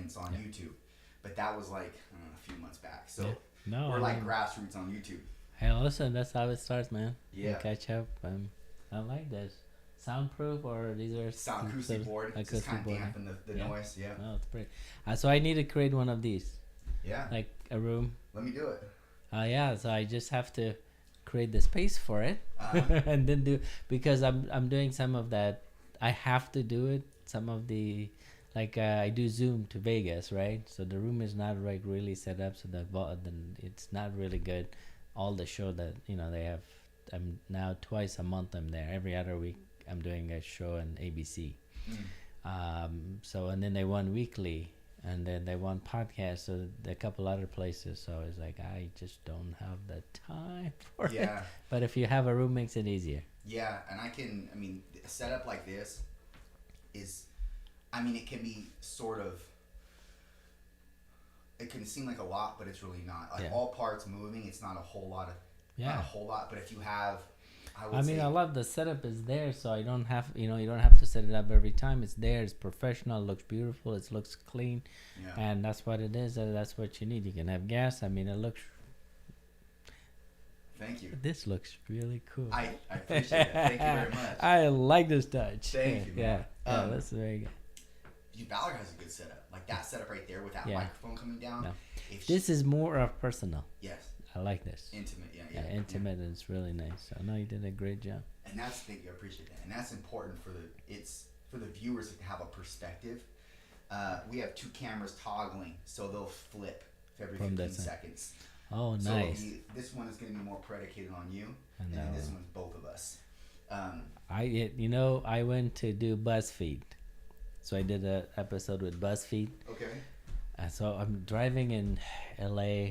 segments on YouTube, but that was like a few months back. So no, we're like grassroots on YouTube. Hey, listen, that's how it starts, man. Yeah. You catch up. I like this. Soundproof, or these are Sound acoustic board. Just kind of dampen the noise. Yeah. No, it's pretty. So I need to create one of these. Yeah. Like a room. Let me do it. Yeah. So I just have to create the space for it, and then do, because I'm doing some of that. I have to do it. Some of the, like I do Zoom to Vegas, right? So the room is not like really set up, so then it's not really good. All the show that they have. I'm now twice a month. I'm there. Every other week I'm doing a show on ABC. So, and then they want weekly, and then they want podcasts. So a couple other places. So it's like I just don't have the time for it. But if you have a room, makes it easier. Yeah, and a setup like this is, it can be sort of. It can seem like a lot, but it's really not. Like all parts moving, it's not a whole lot. Not a whole lot, but if you have, I love the setup is there, so I don't have, you don't have to set it up every time. It's there, it's professional, it looks beautiful, it looks clean, and that's what it is. That's what you need. You can have gas. It looks. Thank you. This looks really cool. I appreciate it. Thank you very much. I like this touch. Thank you, man. Yeah, that's very good. Ballard has a good setup. Like that setup right there with that microphone coming down. No. This is more of personal. Yes. I like this. Intimate, intimate, and it's really nice. So no, you did a great job. And that's, thank you, I appreciate that. And that's important for the viewers to have a perspective. We have two cameras toggling, so they'll flip every 15 seconds. Oh, nice. So this one is going to be more predicated on you, and then this one's both of us. I went to do BuzzFeed, so I did an episode with BuzzFeed. Okay. So I'm driving in LA.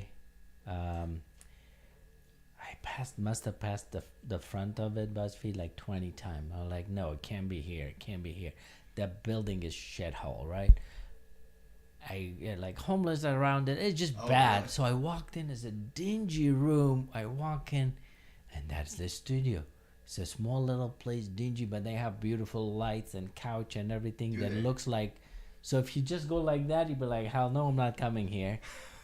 Must have passed the front of it, BuzzFeed, like 20 times. I'm like, no, it can't be here. It can't be here. That building is shithole, right? Like homeless around it. It's just bad. God. So I walked in. It's a dingy room. I walk in, and that's the studio. It's a small little place, dingy, but they have beautiful lights and couch and everything that looks like. So if you just go like that, you'd be like, hell no, I'm not coming here.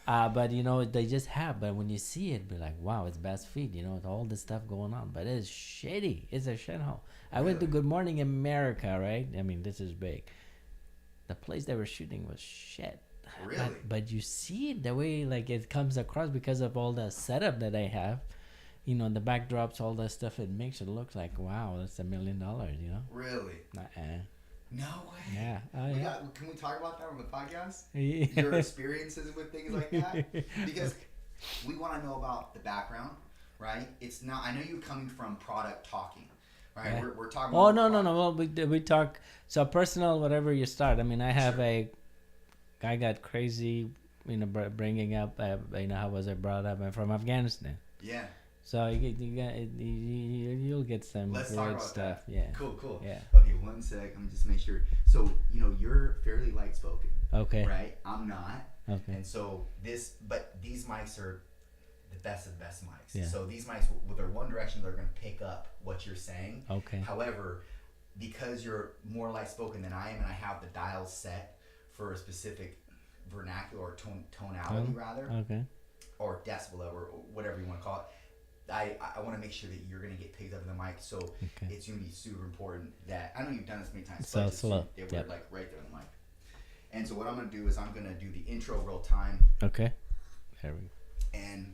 But they just have. But when you see it, be like, wow, it's BuzzFeed. All this stuff going on. But it's shitty. It's a shithole. I went to Good Morning America, right? This is big. The place they were shooting was shit. Really? But you see it the way it comes across because of all the setup that I have. The backdrops, all that stuff. It makes it look like, wow, that's $1 million. Really? No way. Yeah. Can we talk about that on the podcast? Your experiences with things like that? Because we want to know about the background, right? It's not. I know you're coming from product talking, right? Yeah. We're talking. Oh no. Well, we talk. So personal, whatever you start. I have a guy got crazy, bringing up, how was I brought up? I'm from Afghanistan. Yeah. So you'll get some Let's talk about stuff. That. Yeah. Cool. Yeah. Okay, one sec. Let me just make sure. So you're fairly light spoken. Okay. Right. I'm not. Okay. And so these mics are the best of the best mics. Yeah. So these mics, with their one direction, they're going to pick up what you're saying. Okay. However, because you're more light spoken than I am, and I have the dials set for a specific vernacular or tonality rather. Okay. Or decibel or whatever you want to call it. I want to make sure that you're going to get picked up in the mic, so it's going to be super important that, I know you've done this many times, so slow. We're like right there on the mic. And so what I'm going to do is I'm going to do the intro real time. Okay. There we go. And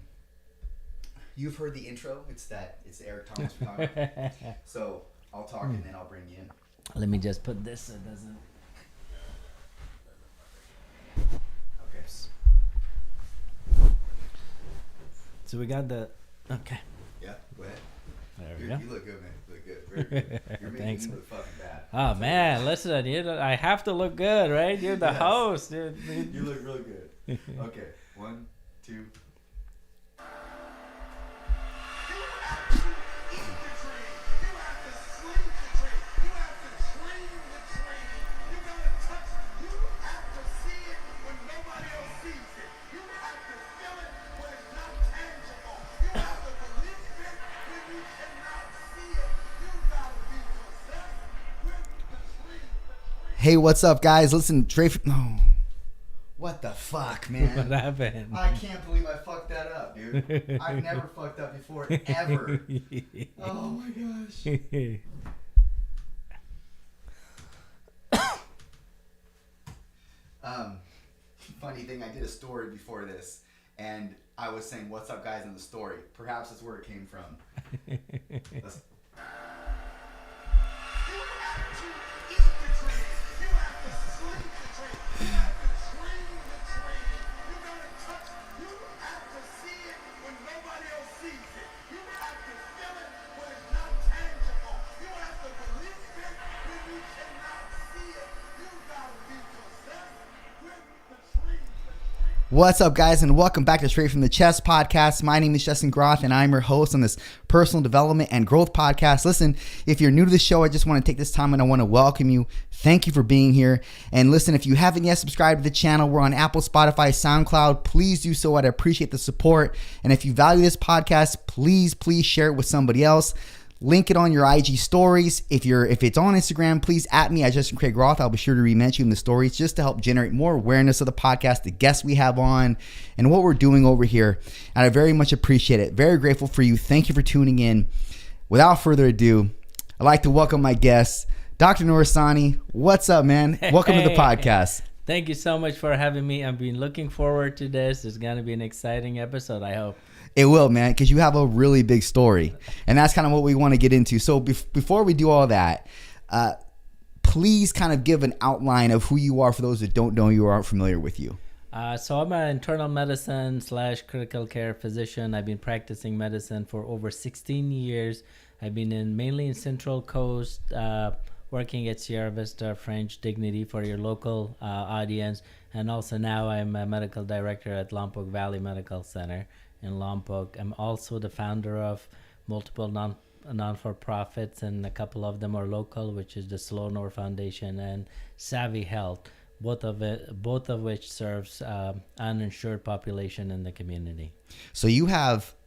you've heard the intro. It's the Eric Thomas we're talking about. So I'll talk and then I'll bring you in. Let me just put this so it doesn't. Okay. So we got the. Okay. Yeah, go ahead. There we go. You look good, man. You look good. Very good. You're making me look fucking bad. Oh, man. Listen, I have to look good, right? You're the host. Dude. You look real good. Okay. 1, 2. Hey, what's up, guys? Listen, Trey. No. What the fuck, man? What happened? I can't believe I fucked that up, dude. I've never fucked up before, ever. Oh my gosh. Funny thing, I did a story before this, and I was saying, "What's up, guys?" in the story. Perhaps that's where it came from. Let's... What's up, guys, and welcome back to Straight from the Chest podcast. My name is Justin Groth, and I'm your host on this personal development and growth podcast. Listen, if you're new to the show, I just want to take this time and I want to welcome you. Thank you for being here. And listen, if you haven't yet subscribed to the channel, we're on Apple, Spotify, SoundCloud. Please do so. I'd appreciate the support. And if you value this podcast, please share it with somebody else. Link it on your IG stories. If it's on Instagram, please at me at Justin Craig Roth. I'll be sure to re-mention you in the stories just to help generate more awareness of the podcast, the guests we have on, and what we're doing over here. And I very much appreciate it. Very grateful for you. Thank you for tuning in. Without further ado, I'd like to welcome my guest, Dr. Nooristani. What's up, man? Welcome to the podcast. Thank you so much for having me. I've been looking forward to this. It's going to be an exciting episode, I hope. It will, man, because you have a really big story, and that's kind of what we want to get into. So before we do all that, please kind of give an outline of who you are for those that don't know you or aren't familiar with you. So I'm an internal medicine / critical care physician. I've been practicing medicine for over 16 years. I've been mainly in Central Coast, working at Sierra Vista, French Dignity for your local audience, and also now I'm a medical director at Lompoc Valley Medical Center in Lompoc. I'm also the founder of multiple non-for-profits, and a couple of them are local, which is the Slow Nor Foundation and Savvy Health, both of which serves uninsured population in the community. So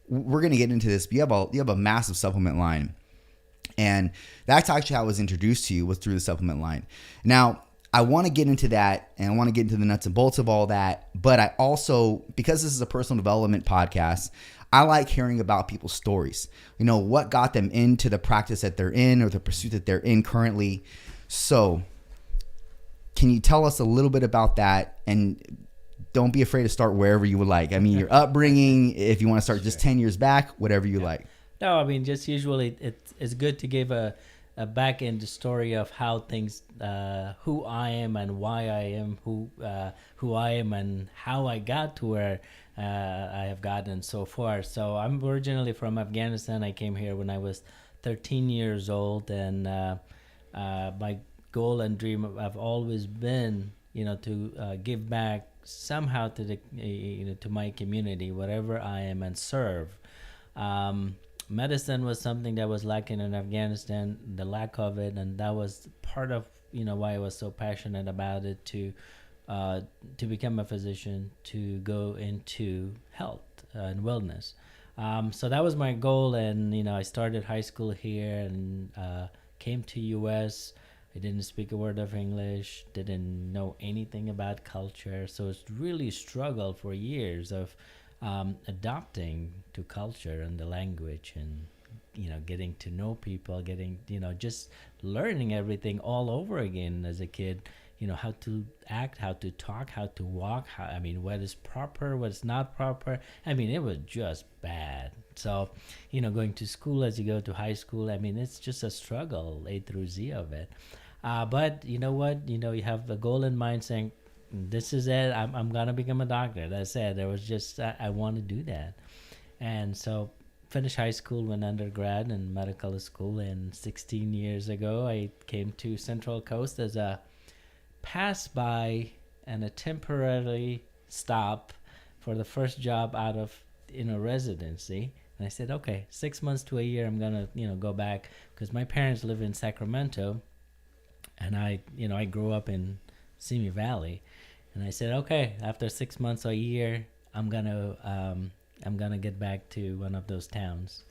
we're going to get into this, but you have a massive supplement line, and that's actually how I was introduced to you, was through the supplement line. Now, I want to get into that, and I want to get into the nuts and bolts of all that. But I also, because this is a personal development podcast, I like hearing about people's stories. You know, what got them into the practice that they're in or the pursuit that they're in currently. So can you tell us a little bit about that? And don't be afraid to start wherever you would like. I mean, your upbringing, if you want to start just 10 years back, whatever you like. No, I mean, just usually it's good to give a back end story of how things, who I am and why I am who I am and how I got to where I have gotten and so forth. So I'm originally from Afghanistan. I came here when I was 13 years old, and my goal and dream have always been, to give back somehow to the, to my community, whatever I am, and serve. Medicine was something that was lacking in Afghanistan, the lack of it, and that was part of why I was so passionate about it, to become a physician, to go into health and wellness. So that was my goal, and I started high school here and came to US. I didn't speak a word of English, didn't know anything about culture, so it's really struggled for years of adapting to culture and the language, and getting to know people, getting just learning everything all over again as a kid, how to act, how to talk, how to walk, what is proper, what is not proper. It was just bad. So going to school, as you go to high school, it's just a struggle, A through Z of it. But you know what, you have a goal in mind, saying, this is it, I'm gonna become a doctor. That's it. There was just I want to do that. And so finished high school, went undergrad in medical school, and 16 years ago I came to Central Coast as a pass by and a temporary stop for the first job out of residency. And I said, okay, 6 months to a year I'm gonna go back, because my parents live in Sacramento, and I grew up in Simi Valley. And I said, okay, after 6 months or a year, I'm gonna get back to one of those towns.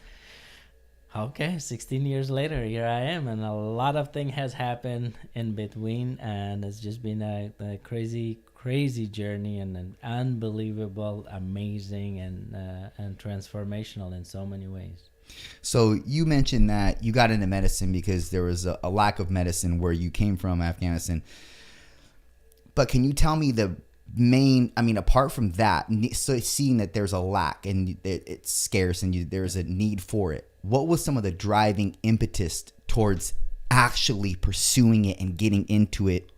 Okay, 16 years later, here I am, and a lot of things has happened in between, and it's just been a crazy crazy journey and an unbelievable, amazing, and transformational in so many ways. So you mentioned that you got into medicine because there was a lack of medicine where you came from, Afghanistan. But can you tell me the main, I mean, apart from that, so seeing that there's a lack and it's scarce and there's a need for it, what was some of the driving impetus towards actually pursuing it and getting into it,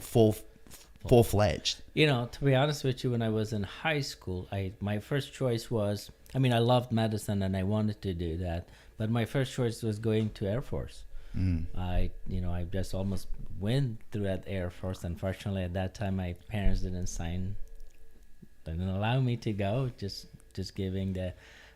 full-fledged? To be honest with you, when I was in high school, my first choice was, I loved medicine and I wanted to do that, but my first choice was going to Air Force. I just almost went through that Air Force. Unfortunately, at that time, my parents didn't allow me to go, just giving the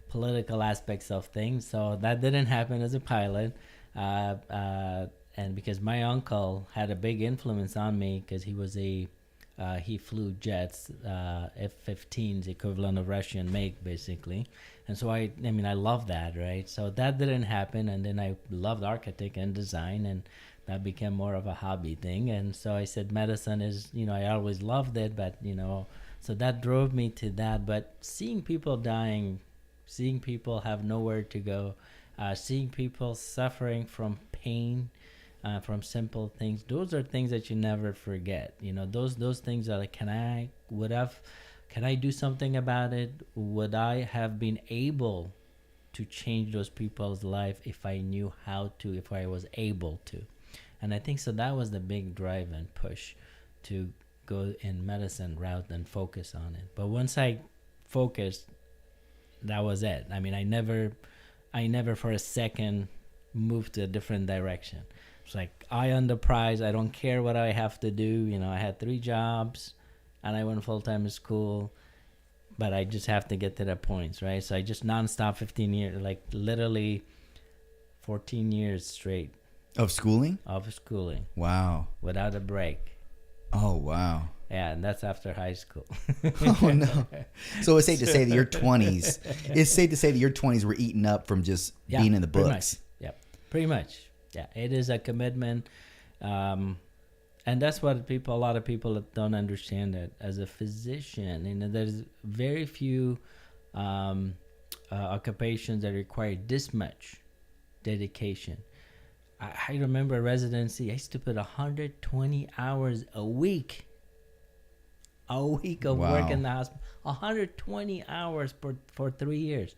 political aspects of things. So that didn't happen as a pilot. And because my uncle had a big influence on me, because he flew jets, F-15s, equivalent of Russian make, basically. And so I love that, right? So that didn't happen. And then I loved architect and design, and that became more of a hobby thing. And so I said medicine is, I always loved it, but, so that drove me to that. But seeing people dying, seeing people have nowhere to go, seeing people suffering from pain, from simple things, those are things that you never forget. Those things are like, can I do something about it? Would I have been able to change those people's life if I knew how to, if I was able to? And I think so that was the big drive and push to go in medicine route and focus on it. But once I focused, that was it. I never for a second moved to a different direction. It's like, eye on the prize. I don't care what I have to do. I had 3 jobs and I went full-time to school, but I just have to get to the points, right? So I just nonstop 15 years, like literally 14 years straight. Of schooling? Of schooling. Wow. Without a break. Oh, wow. Yeah, and that's after high school. Oh, no. So it's safe to say that your 20s were eaten up from just being in the books. Pretty much. Yeah, it is a commitment. And that's what a lot of people don't understand, that as a physician, there's very few occupations that require this much dedication. I remember residency, I used to put 120 hours a week of work in the hospital. 120 hours for 3 years.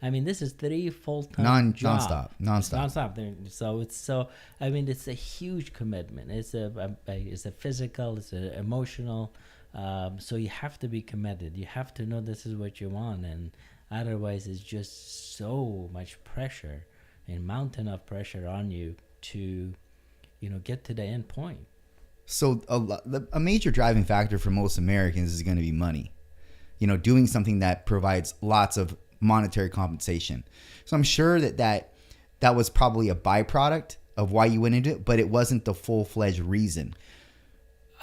This is 3 full-time jobs. Nonstop. So it's a huge commitment. It's a physical, it's an emotional. So you have to be committed. You have to know this is what you want, and otherwise it's just so much pressure, a mountain of pressure on you to, get to the end point. So a major driving factor for most Americans is going to be money. Doing something that provides lots of monetary compensation. So I'm sure that was probably a byproduct of why you went into it, but it wasn't the full-fledged reason.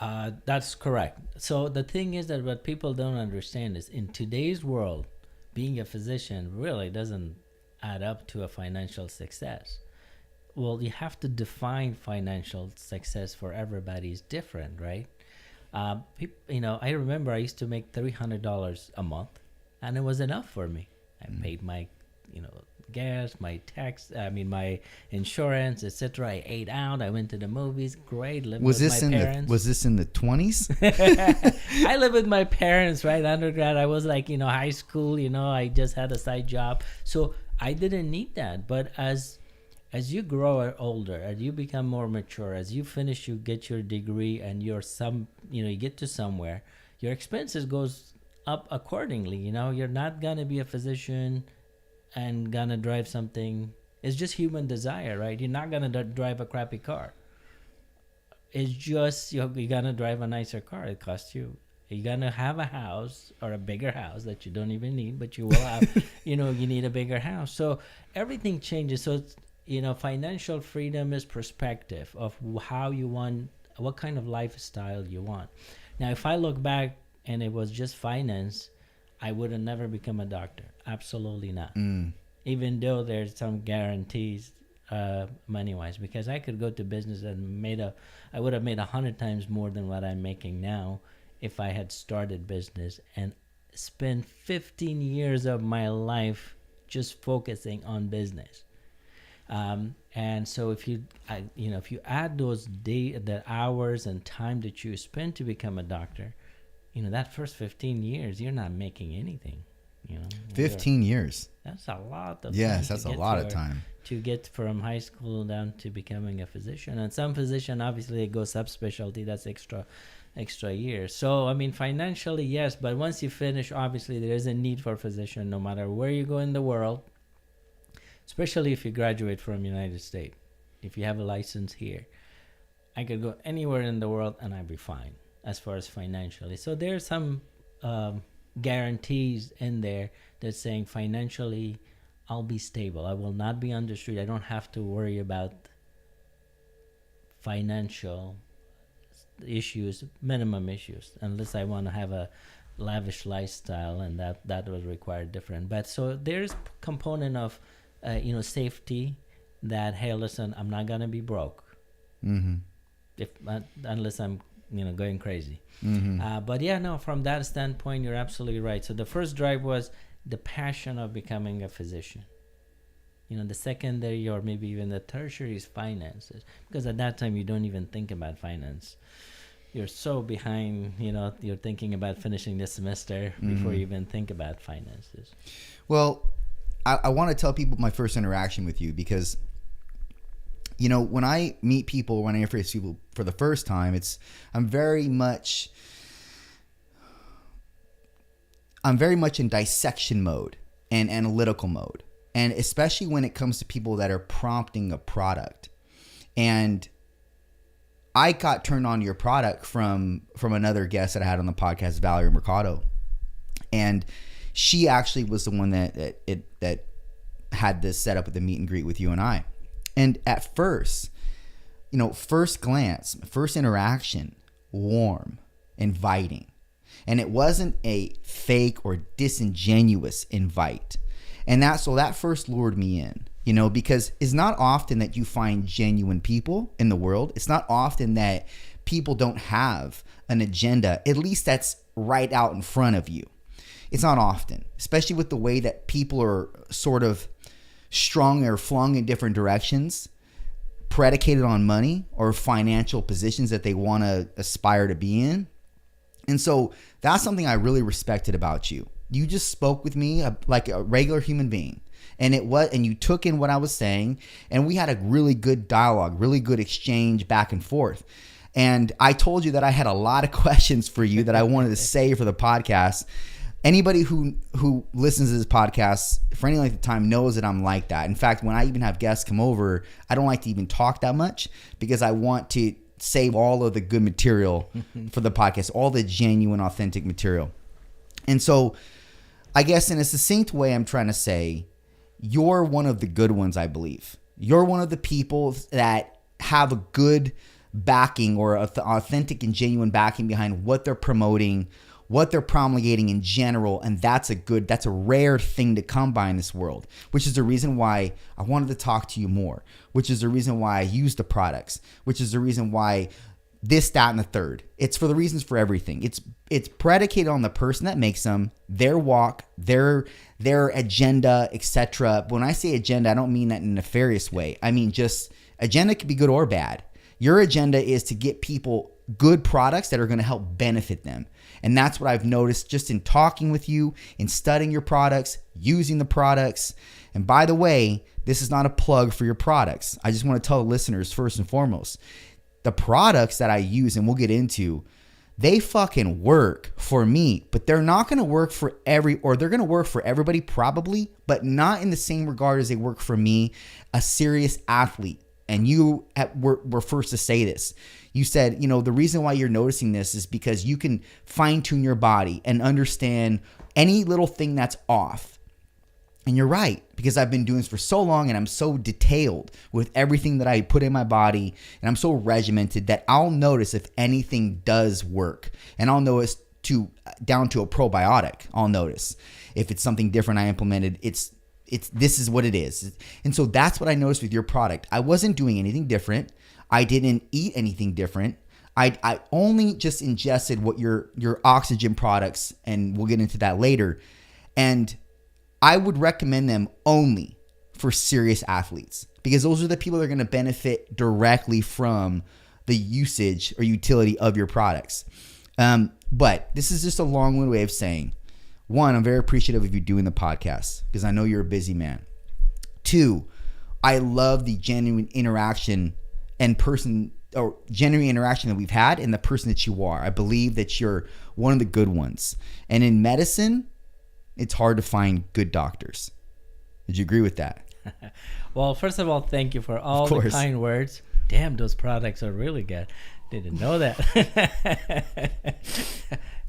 That's correct. So the thing is that what people don't understand is, in today's world, being a physician really doesn't add up to a financial success. Well, you have to define financial success for everybody. Is different, right? I remember I used to make $300 a month, and it was enough for me. I paid my, gas, my tax, my insurance, etc. I ate out. I went to the movies. Great, lived with my parents. Was this in the 20s? I lived with my parents, right? Undergrad, I was like, high school. I just had a side job, so I didn't need that. But as you grow older, as you become more mature, as you finish, you get your degree, and you get to somewhere, your expenses goes up accordingly. You're not gonna be a physician and gonna drive something. It's just human desire, right? You're not gonna drive a crappy car. It's just you're gonna drive a nicer car. It costs you. You're gonna have a house, or a bigger house that you don't even need, but you will have. You need a bigger house. So everything changes. So it's, financial freedom is perspective of how you want, what kind of lifestyle you want. Now, if I look back and it was just finance, I would have never become a doctor. Absolutely not. Even though there's some guarantees money wise, because I could go to business and I would have made 100 times more than what I'm making now if I had started business and spent 15 years of my life just focusing on business. And so if you add the hours and time that you spend to become a doctor, that first 15 years, you're not making anything. 15 years. That's a lot of yes, that's a lot of time to get from high school down to becoming a physician. And some physician, obviously, it goes subspecialty. That's extra years. So I mean, financially, yes, but once you finish, obviously, there is a need for a physician, no matter where you go in the world. Especially if you graduate from United States. If you have a license here, I could go anywhere in the world and I'd be fine as far as financially. So there's some guarantees in there that's saying financially I'll be stable. I will not be on the street. I don't have to worry about financial issues, minimum issues, unless I want to have a lavish lifestyle, and that would require different. But so there's component of safety, that, hey, listen, I'm not gonna be broke, unless I'm going crazy. But yeah, no, from that standpoint, you're absolutely right. So the first drive was the passion of becoming a physician. The secondary, or maybe even the tertiary, is finances, because at that time you don't even think about finance. You're so behind, you're thinking about finishing this semester before you even think about finances. Well, I want to tell people my first interaction with you, because when I meet people, when I interface people for the first time, I'm very much in dissection mode and analytical mode, and especially when it comes to people that are prompting a product. And I got turned on to your product from another guest that I had on the podcast, Valerie Mercado, and she actually was the one that had this set up with the meet and greet with you and I. And at first, first glance, first interaction, warm, inviting. And it wasn't a fake or disingenuous invite. And that first lured me in, because it's not often that you find genuine people in the world. It's not often that people don't have an agenda, at least that's right out in front of you. It's not often, especially with the way that people are sort of strung or flung in different directions, predicated on money or financial positions that they want to aspire to be in. And so that's something I really respected about you. You just spoke with me like a regular human being. And you took in what I was saying, and we had a really good dialogue, really good exchange back and forth. And I told you that I had a lot of questions for you that I wanted to say for the podcast. Anybody who listens to this podcast for any length of time knows that I'm like that. In fact, when I even have guests come over, I don't like to even talk that much, because I want to save all of the good material for the podcast, all the genuine, authentic material. And so I guess in a succinct way, I'm trying to say, you're one of the good ones, I believe. You're one of the people that have a good backing, or authentic and genuine backing behind what they're promoting, what they're promulgating in general. And that's a rare thing to come by in this world, which is the reason why I wanted to talk to you more, which is the reason why I use the products, which is the reason why this, that, and the third. It's for the reasons for everything. It's predicated on the person that makes them, their walk, their agenda, etc. When I say agenda, I don't mean that in a nefarious way. I mean, just agenda can be good or bad. Your agenda is to get people good products that are going to help benefit them. And that's what I've noticed just in talking with you, in studying your products, using the products. And by the way, this is not a plug for your products. I just want to tell listeners, first and foremost, the products that I use, and we'll get into, they fucking work for me, but they're not going to work for they're going to work for everybody probably, but not in the same regard as they work for me, a serious athlete. And you were first to say this. You said, the reason why you're noticing this is because you can fine tune your body and understand any little thing that's off. And you're right, because I've been doing this for so long, and I'm so detailed with everything that I put in my body, and I'm so regimented that I'll notice if anything does work. And I'll notice down to a probiotic. I'll notice if it's something different I implemented. It's this is what it is. And so that's what I noticed with your product. I wasn't doing anything different. I didn't eat anything different. I only just ingested what your oxygen products, and we'll get into that later. And I would recommend them only for serious athletes, because those are the people that are going to benefit directly from the usage or utility of your products. But this is just a long-winded way of saying, one, I'm very appreciative of you doing the podcast because I know you're a busy man. Two, I love the genuine interaction that we've had and the person that you are. I believe that you're one of the good ones. And in medicine, it's hard to find good doctors. Would you agree with that? Well, first of all, thank you for all the kind words. Damn, those products are really good. Didn't know that.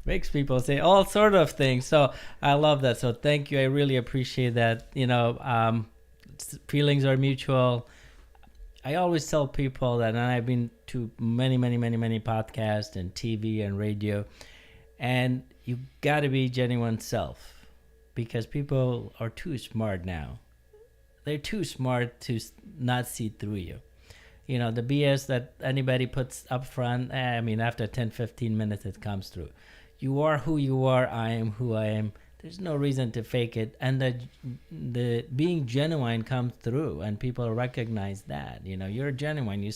Makes people say all sort of things. So I love that. So thank you. I really appreciate that. Feelings are mutual. I always tell people that, and I've been to many podcasts and TV and radio, and you got to be genuine self, because people are too smart now. They're too smart to not see through you. The BS that anybody puts up front, after 10, 15 minutes, it comes through. You are who you are. I am who I am. There's no reason to fake it. And the being genuine comes through, and people recognize that. You're genuine. You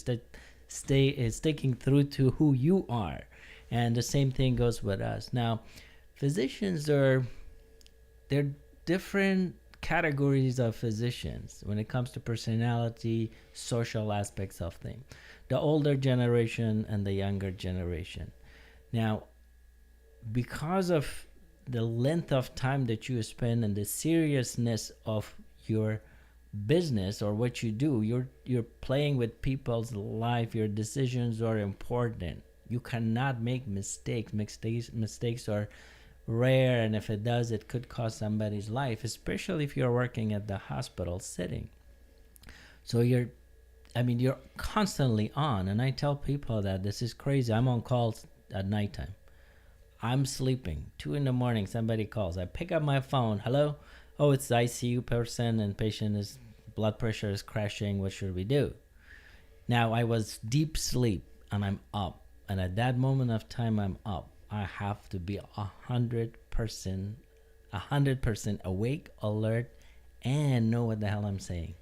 sticking through to who you are. And the same thing goes with us. Now, physicians they're different categories of physicians when it comes to personality, social aspects of things. The older generation and the younger generation. Now, because of the length of time that you spend and the seriousness of your business or what you do, you're playing with people's life. Your decisions are important. You cannot make mistakes. Mistakes are rare, and if it does, it could cost somebody's life, especially if you're working at the hospital setting. So you're constantly on, and I tell people that this is crazy. I'm on calls at nighttime. I'm sleeping. 2 a.m, somebody calls. I pick up my phone. Hello? Oh, it's the ICU person, and patient blood pressure is crashing. What should we do? Now, I was deep sleep, and I'm up. And at that moment of time, I'm up. I have to be 100% awake, alert, and know what the hell I'm saying.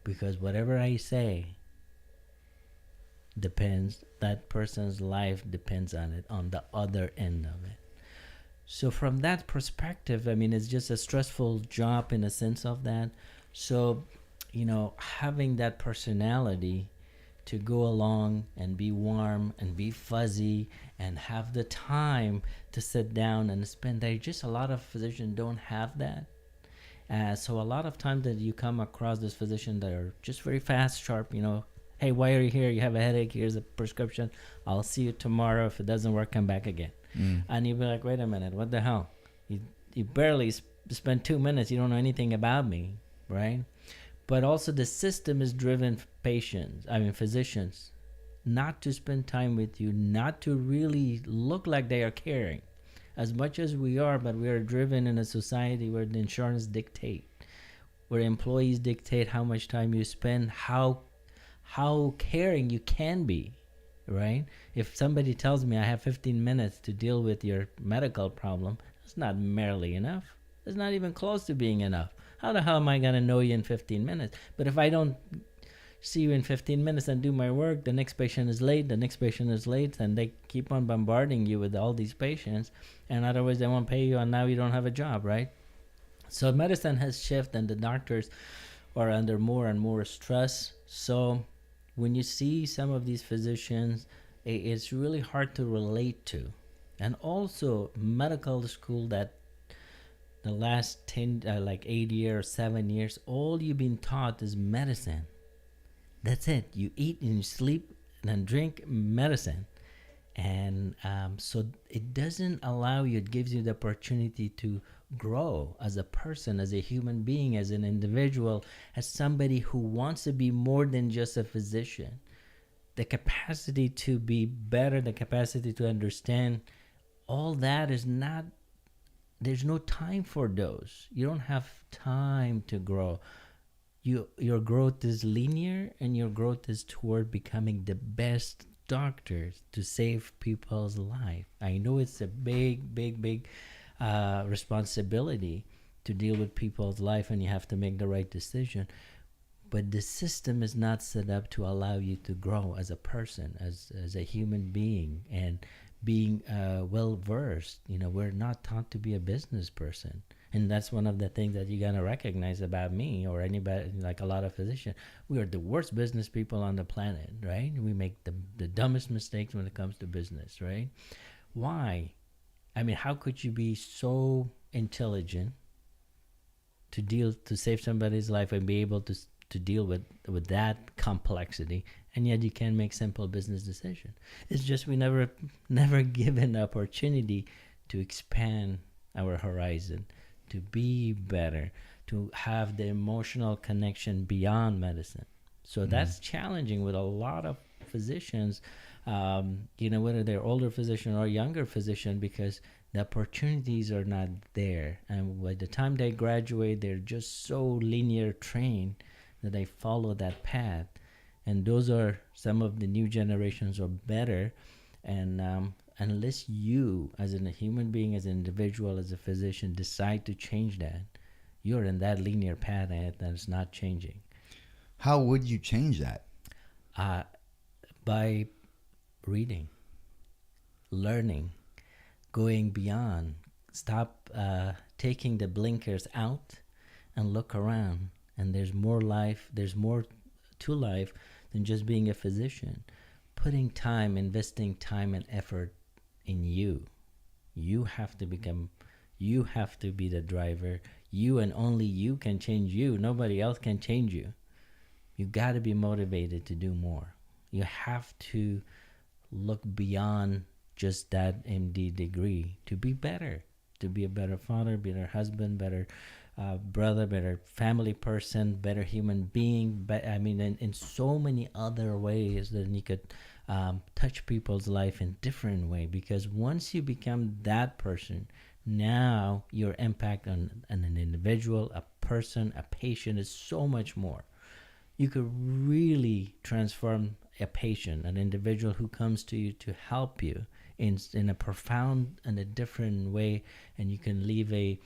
Because whatever I say depends, that person's life depends on it, on the other end of it. So from that perspective, it's just a stressful job in a sense of that. So, having that personality to go along and be warm and be fuzzy and have the time to sit down and spend there. Just a lot of physicians don't have that. So a lot of times that you come across this physician that are just very fast, sharp, hey, why are you here? You have a headache. Here's a prescription. I'll see you tomorrow. If it doesn't work, come back again. And you'll be like, wait a minute, what the hell? You barely spent 2 minutes. You don't know anything about me, right? But also the system is driven physicians, not to spend time with you, not to really look like they are caring as much as we are, but we are driven in a society where the insurance dictate, where employees dictate how much time you spend, how caring you can be, right? If somebody tells me I have 15 minutes to deal with your medical problem, that's not merely enough. It's not even close to being enough. How the hell am I going to know you in 15 minutes? But if I don't see you in 15 minutes and do my work, the next patient is late, and they keep on bombarding you with all these patients, and otherwise they won't pay you, and now you don't have a job, right? So medicine has shifted, and the doctors are under more and more stress. So when you see some of these physicians, it's really hard to relate to. And also medical school, that the last 8 years, 7 years, all you've been taught is medicine. That's it. You eat and you sleep and then drink medicine. And so it doesn't allow you, it gives you the opportunity to grow as a person, as a human being, as an individual, as somebody who wants to be more than just a physician. The capacity to be better, the capacity to understand, all that is not there's no time for those. You don't have time to grow. Your growth is linear, and your growth is toward becoming the best doctor to save people's life. I know it's a big responsibility to deal with people's life, and you have to make the right decision. But the system is not set up to allow you to grow as a person, as a human being, and being well versed. We're not taught to be a business person. And that's one of the things that you're going to recognize about me or anybody, like a lot of physicians. We are the worst business people on the planet, right? We make the dumbest mistakes when it comes to business, right? Why? I mean, how could you be so intelligent to save somebody's life and be able to deal with that complexity, and yet you can't make simple business decisions? It's just we never given the opportunity to expand our horizon, to be better, to have the emotional connection beyond medicine. So that's challenging with a lot of physicians, whether they're older physician or younger physician, because the opportunities are not there. And by the time they graduate, they're just so linear trained that they follow that path. And those are some of the new generations are better. And unless you, as a human being, as an individual, as a physician, decide to change that, you're in that linear path and it's not changing. How would you change that? By reading, learning, going beyond. Stop taking the blinkers out and look around. And there's more life, there's more to life than just being a physician. Putting time, investing time and effort in you. You have to be the driver. You and only you can change you. Nobody else can change you. You got to be motivated to do more. You have to look beyond just that MD degree to be better, to be a better father, better husband, better brother, better family person, better human being. But I mean, in so many other ways that you could touch people's life in different way. Because once you become that person, now your impact on an individual, a person, a patient is so much more. You could really transform a patient, an individual who comes to you to help you in a profound and a different way, and you can leave a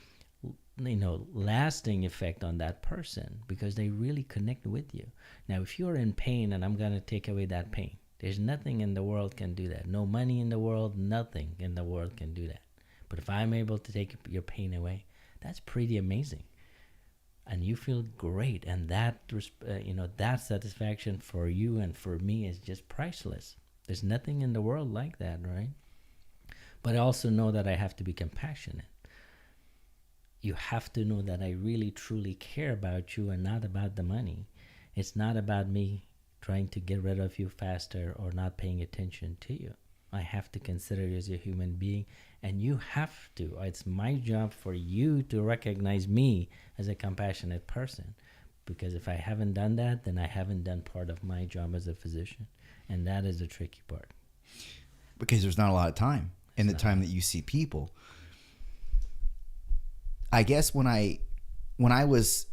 lasting effect on that person because they really connect with you. Now, if you're in pain and I'm going to take away that pain, there's nothing in the world can do that. No money in the world, nothing in the world can do that. But if I'm able to take your pain away, that's pretty amazing. And you feel great, and that that satisfaction for you and for me is just priceless. There's nothing in the world like that, right? But I also know that I have to be compassionate. You have to know that I really truly care about you and not about the money. It's not about me trying to get rid of you faster or not paying attention to you. I have to consider you as a human being, and you have to. It's my job for you to recognize me as a compassionate person, because if I haven't done that, then I haven't done part of my job as a physician, and that is the tricky part. Because there's not a lot of time in the time that you see people. I guess when I was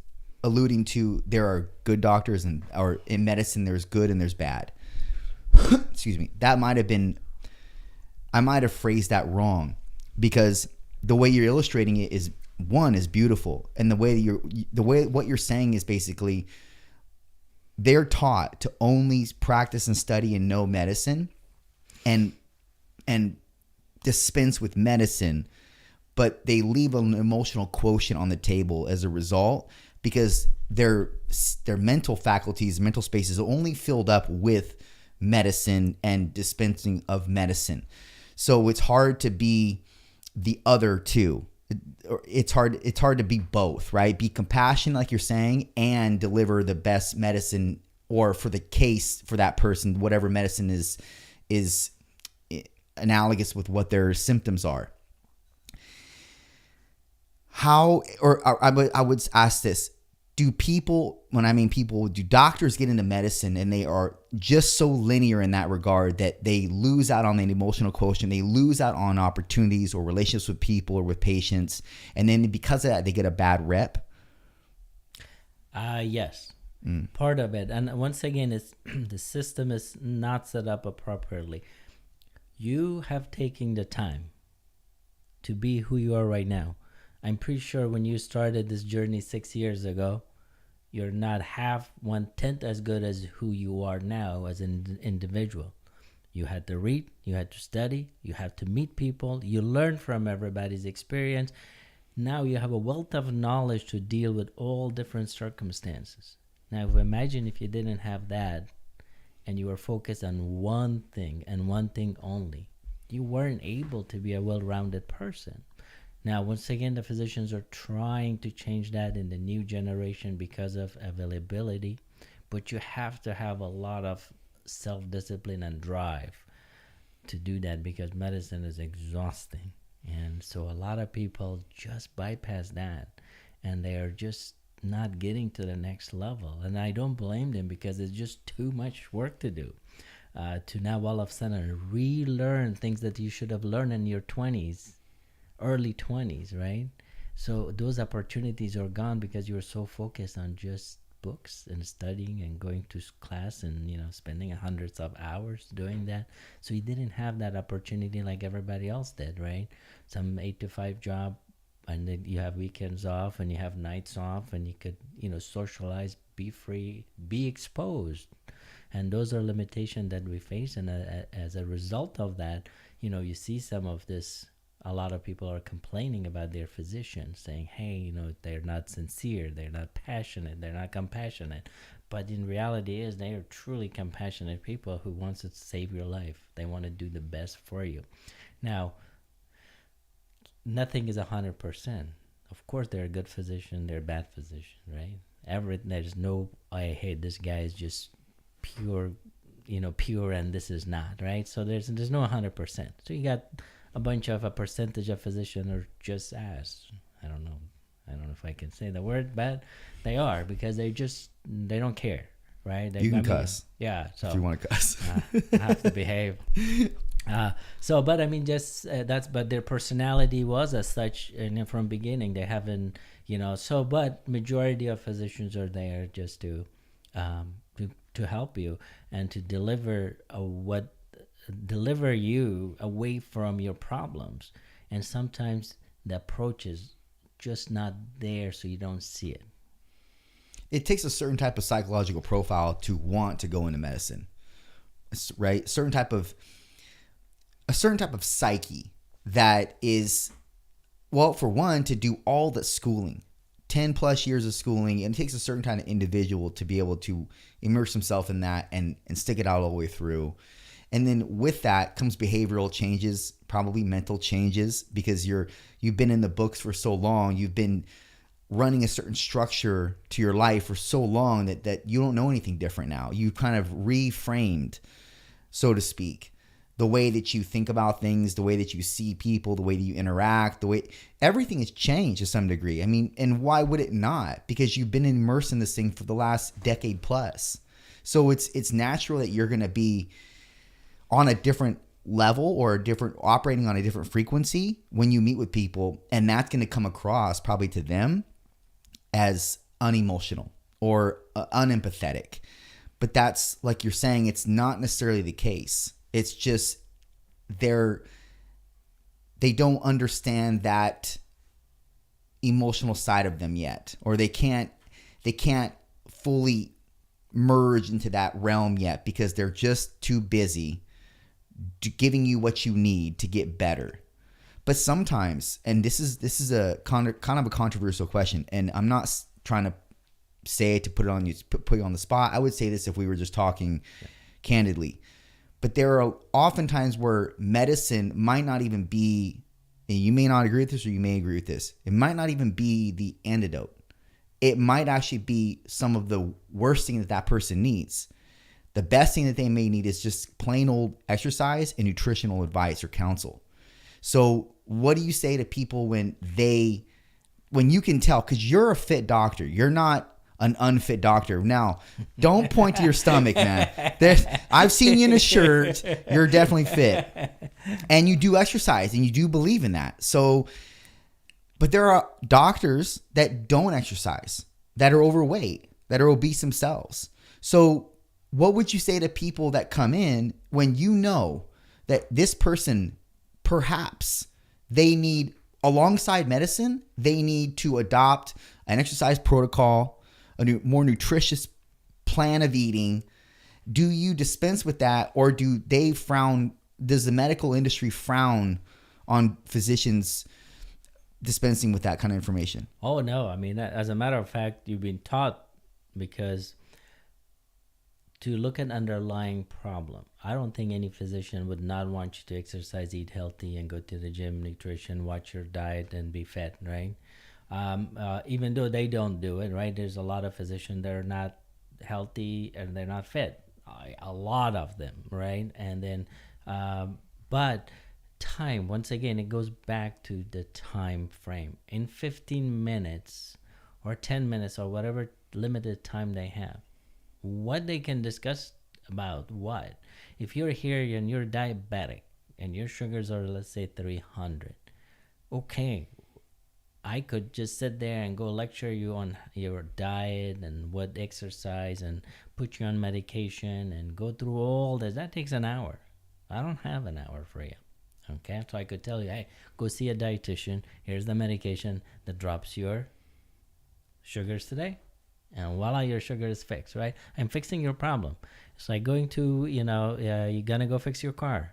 alluding to there are good doctors or in medicine there's good and there's bad. Excuse me. That might have been, I might have phrased that wrong, because the way you're illustrating it is beautiful, and the way what you're saying is basically they're taught to only practice and study and know medicine and dispense with medicine, but they leave an emotional quotient on the table as a result, because their mental faculties, mental space is only filled up with medicine and dispensing of medicine. So it's hard to be the other two. It's hard to be both, right? Be compassionate, like you're saying, and deliver the best medicine, or for the case for that person, whatever medicine is analogous with what their symptoms are. How, or I would ask this: do doctors get into medicine and they are just so linear in that regard that they lose out on the emotional quotient, they lose out on opportunities or relationships with people or with patients, and then because of that they get a bad rep? Yes. Part of it. And once again, it's the system is not set up appropriately. You have taken the time to be who you are right now. I'm pretty sure when you started this journey 6 years ago, you're not half 1/10 as good as who you are now as an individual. You had to read, you had to study, you had to meet people, you learn from everybody's experience. Now you have a wealth of knowledge to deal with all different circumstances. Now, imagine if you didn't have that and you were focused on one thing and one thing only. You weren't able to be a well-rounded person. Now, once again, the physicians are trying to change that in the new generation because of availability, but you have to have a lot of self-discipline and drive to do that because medicine is exhausting. And so a lot of people just bypass that and they are just not getting to the next level. And I don't blame them because it's just too much work to do. To now all of a sudden relearn things that you should have learned in your 20s, early 20s, right? So those opportunities are gone because you were so focused on just books and studying and going to class and, spending hundreds of hours doing that. So you didn't have that opportunity like everybody else did, right? Some 8 to 5 job, and then you have weekends off and you have nights off and you could, socialize, be free, be exposed. And those are limitations that we face. And as a result of that, you see some of this. A lot of people are complaining about their physicians, saying, hey, they're not sincere, they're not passionate, they're not compassionate. But in reality is they are truly compassionate people who wants to save your life. They want to do the best for you. Now, nothing is 100%. Of course, they're a good physician, they're a bad physician, right? There's no, hey, this guy is just pure, pure and this is not, right? So there's no 100%. So you got a percentage of physicians are just ass. I don't know if I can say the word, but they are because they don't care, right? You can cuss. Yeah. So if you want to cuss. I have to behave. But I mean, but their personality was as such, and from beginning they haven't, but majority of physicians are there just to help you and to deliver you away from your problems. And sometimes the approach is just not there, so you don't see it. It takes a certain type of psychological profile to want to go into medicine, right? A certain type of psyche that is, well, for one, to do all the schooling, 10 plus years of schooling, and it takes a certain kind of individual to be able to immerse himself in that and stick it out all the way through. And then with that comes behavioral changes, probably mental changes, because you've been in the books for so long, you've been running a certain structure to your life for so long that you don't know anything different now. You kind of reframed, so to speak, the way that you think about things, the way that you see people, the way that you interact, everything has changed to some degree. I mean, and why would it not? Because you've been immersed in this thing for the last decade plus. So it's natural that you're going to be on a different level or operating on a different frequency when you meet with people, and that's going to come across probably to them as unemotional or unempathetic. But that's, like you're saying, it's not necessarily the case. It's just they don't understand that emotional side of them yet, or they can't fully merge into that realm yet because they're just too busy giving you what you need to get better. But sometimes, and this is a kind of a controversial question, and I'm not trying to say it to put you on the spot. I would say this if we were just talking candidly. But there are often times where medicine might not even be, and you may not agree with this or you may agree with this, it might not even be the antidote. It might actually be some of the worst thing that person needs. The best thing that they may need is just plain old exercise and nutritional advice or counsel. So what do you say to people when you can tell, because you're a fit doctor, you're not an unfit doctor. Now, don't point to your stomach, man. I've seen you in a shirt. You're definitely fit. And you do exercise and you do believe in that. So, but there are doctors that don't exercise, that are overweight, that are obese themselves. So what would you say to people that come in when you know that this person, perhaps they need, alongside medicine, they need to adopt an exercise protocol, more nutritious plan of eating? Do you dispense with that, or does the medical industry frown on physicians dispensing with that kind of information? Oh, no. I mean, as a matter of fact, you've been taught, because to look at underlying problem, I don't think any physician would not want you to exercise, eat healthy, and go to the gym, nutrition, watch your diet, and be fit, right? Even though they don't do it, right? There's a lot of physicians that are not healthy and they're not fit. A lot of them, right? And then, but time, once again, it goes back to the time frame. In 15 minutes or 10 minutes or whatever limited time they have, what they can discuss about what. If you're here and you're diabetic and your sugars are, let's say, 300, okay, I could just sit there and go lecture you on your diet and what exercise and put you on medication and go through all this. That takes an hour. I don't have an hour for you. Okay, so I could tell you, hey, go see a dietitian. Here's the medication that drops your sugars today. And voila, your sugar is fixed, right? I'm fixing your problem. It's like going to, you're going to go fix your car.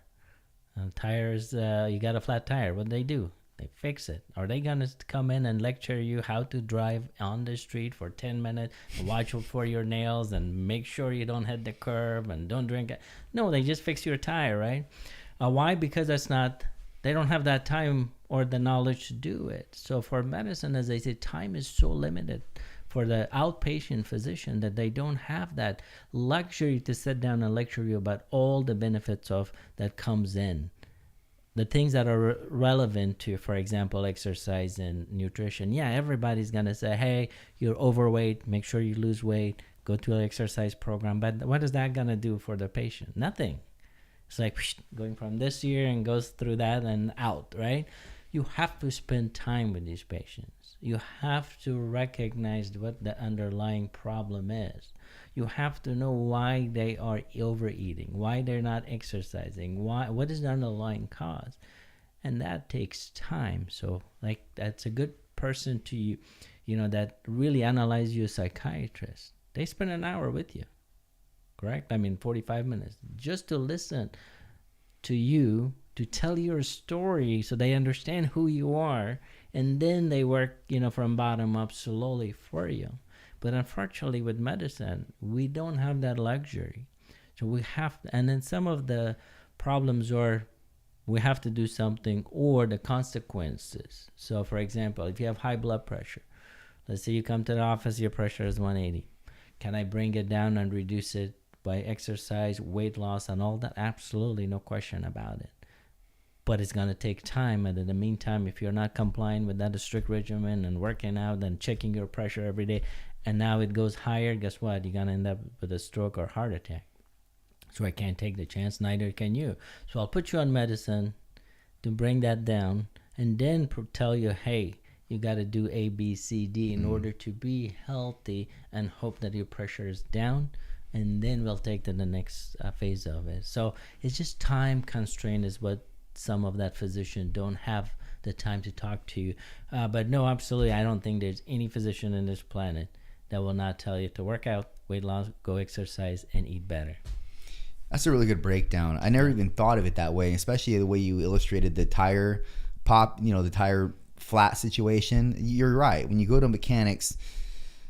Tires, you got a flat tire. What do? They fix it. Are they going to come in and lecture you how to drive on the street for 10 minutes, watch for your nails, and make sure you don't hit the curb and don't drink it? No, they just fix your tire, right? Why? Because they don't have that time or the knowledge to do it. So for medicine, as I say, time is so limited for the outpatient physician that they don't have that luxury to sit down and lecture you about all the benefits of that comes in. The things that are relevant to, for example, exercise and nutrition. Yeah, everybody's going to say, hey, you're overweight, make sure you lose weight, go to an exercise program. But what is that going to do for the patient? Nothing. It's like going from this year and goes through that and out, right? You have to spend time with these patients. You have to recognize what the underlying problem is. You have to know why they are overeating, why they're not exercising, what is the underlying cause. And that takes time. So like that's a good person to that really analyze you, a psychiatrist. They spend an hour with you. Correct? 45 minutes just to listen to you, to tell your story so they understand who you are, and then they work, from bottom up slowly for you. But unfortunately with medicine, we don't have that luxury. So we have to, and then some of the problems are we have to do something or the consequences. So for example, if you have high blood pressure, let's say you come to the office, your pressure is 180. Can I bring it down and reduce it by exercise, weight loss, and all that? Absolutely, no question about it. But it's going to take time. And in the meantime, if you're not complying with that strict regimen and working out and checking your pressure every day, and now it goes higher, guess what? You're going to end up with a stroke or heart attack. So I can't take the chance, neither can you. So I'll put you on medicine to bring that down and then tell you, hey, you got to do A, B, C, D in order to be healthy and hope that your pressure is down. And then we'll take to the next phase of it. So it's just time constraint is what some of that physician don't have the time to talk to you. But no, absolutely, I don't think there's any physician in this planet that will not tell you to work out, weight loss, go exercise, and eat better. That's a really good breakdown. I never even thought of it that way, especially the way you illustrated the tire pop, the tire flat situation. You're right. When you go to a mechanic's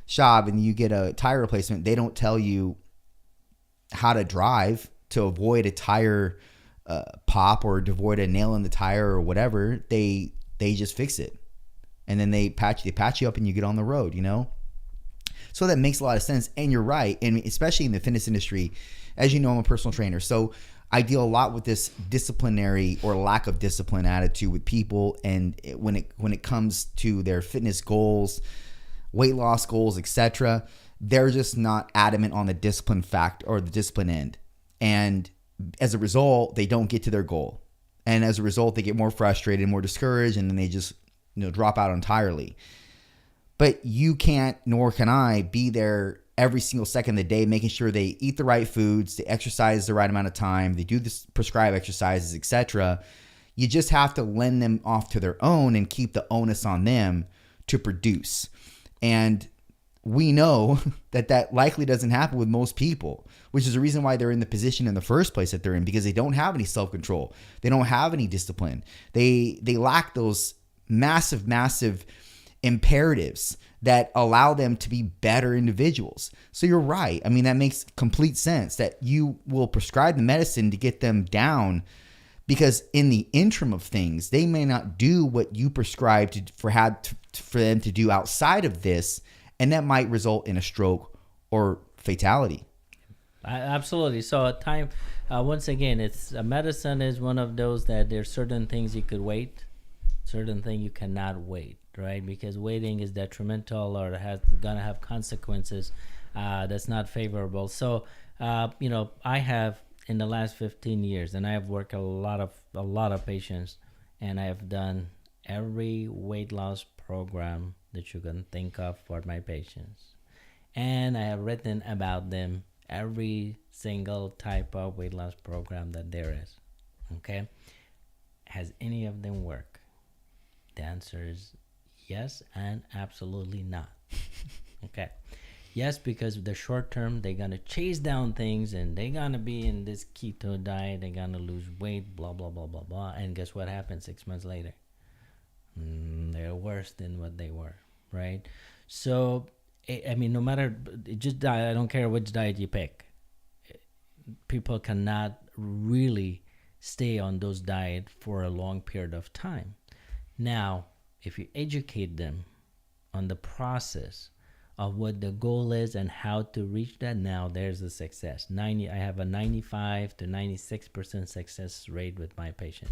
shop and you get a tire replacement, they don't tell you how to drive to avoid a tire pop or to avoid a nail in the tire or whatever. They just fix it, and then they patch you up and you get on the road. So that makes a lot of sense. And you're right, and especially in the fitness industry, as you know, I'm a personal trainer, so I deal a lot with this disciplinary or lack of discipline attitude with people, and when it comes to their fitness goals, weight loss goals, etc. they're just not adamant on the discipline fact or the discipline end. And as a result, they don't get to their goal. And as a result, they get more frustrated, more discouraged, and then they just, drop out entirely. But you can't, nor can I, be there every single second of the day, making sure they eat the right foods, they exercise the right amount of time, they do the prescribed exercises, etc. You just have to lend them off to their own and keep the onus on them to produce. And we know that likely doesn't happen with most people, which is the reason why they're in the position in the first place that they're in, because they don't have any self-control. They don't have any discipline. They lack those massive imperatives that allow them to be better individuals. So you're right. I mean, that makes complete sense that you will prescribe the medicine to get them down, because in the interim of things, they may not do what you prescribed for them to do outside of this, and that might result in a stroke or fatality. Absolutely. So once again, it's medicine is one of those that there's certain things you could wait, certain things you cannot wait, right? Because waiting is detrimental or gonna have consequences that's not favorable. So I have, in the last 15 years, and I have worked a lot of patients, and I have done every weight loss program that you can think of for my patients, and I have written about them, every single type of weight loss program that there is. Okay, has any of them worked? The answer is yes and absolutely not. Okay. Yes, because the short term, they're going to chase down things and they're going to be in this keto diet. They're going to lose weight, blah, blah, blah, blah, blah. And guess what happens 6 months later? They're worse than what they were, right? So, I mean, no matter, just diet, I don't care which diet you pick. People cannot really stay on those diets for a long period of time. Now, if you educate them on the process of what the goal is and how to reach that, now there's a success. I have a 95 to 96% success rate with my patients.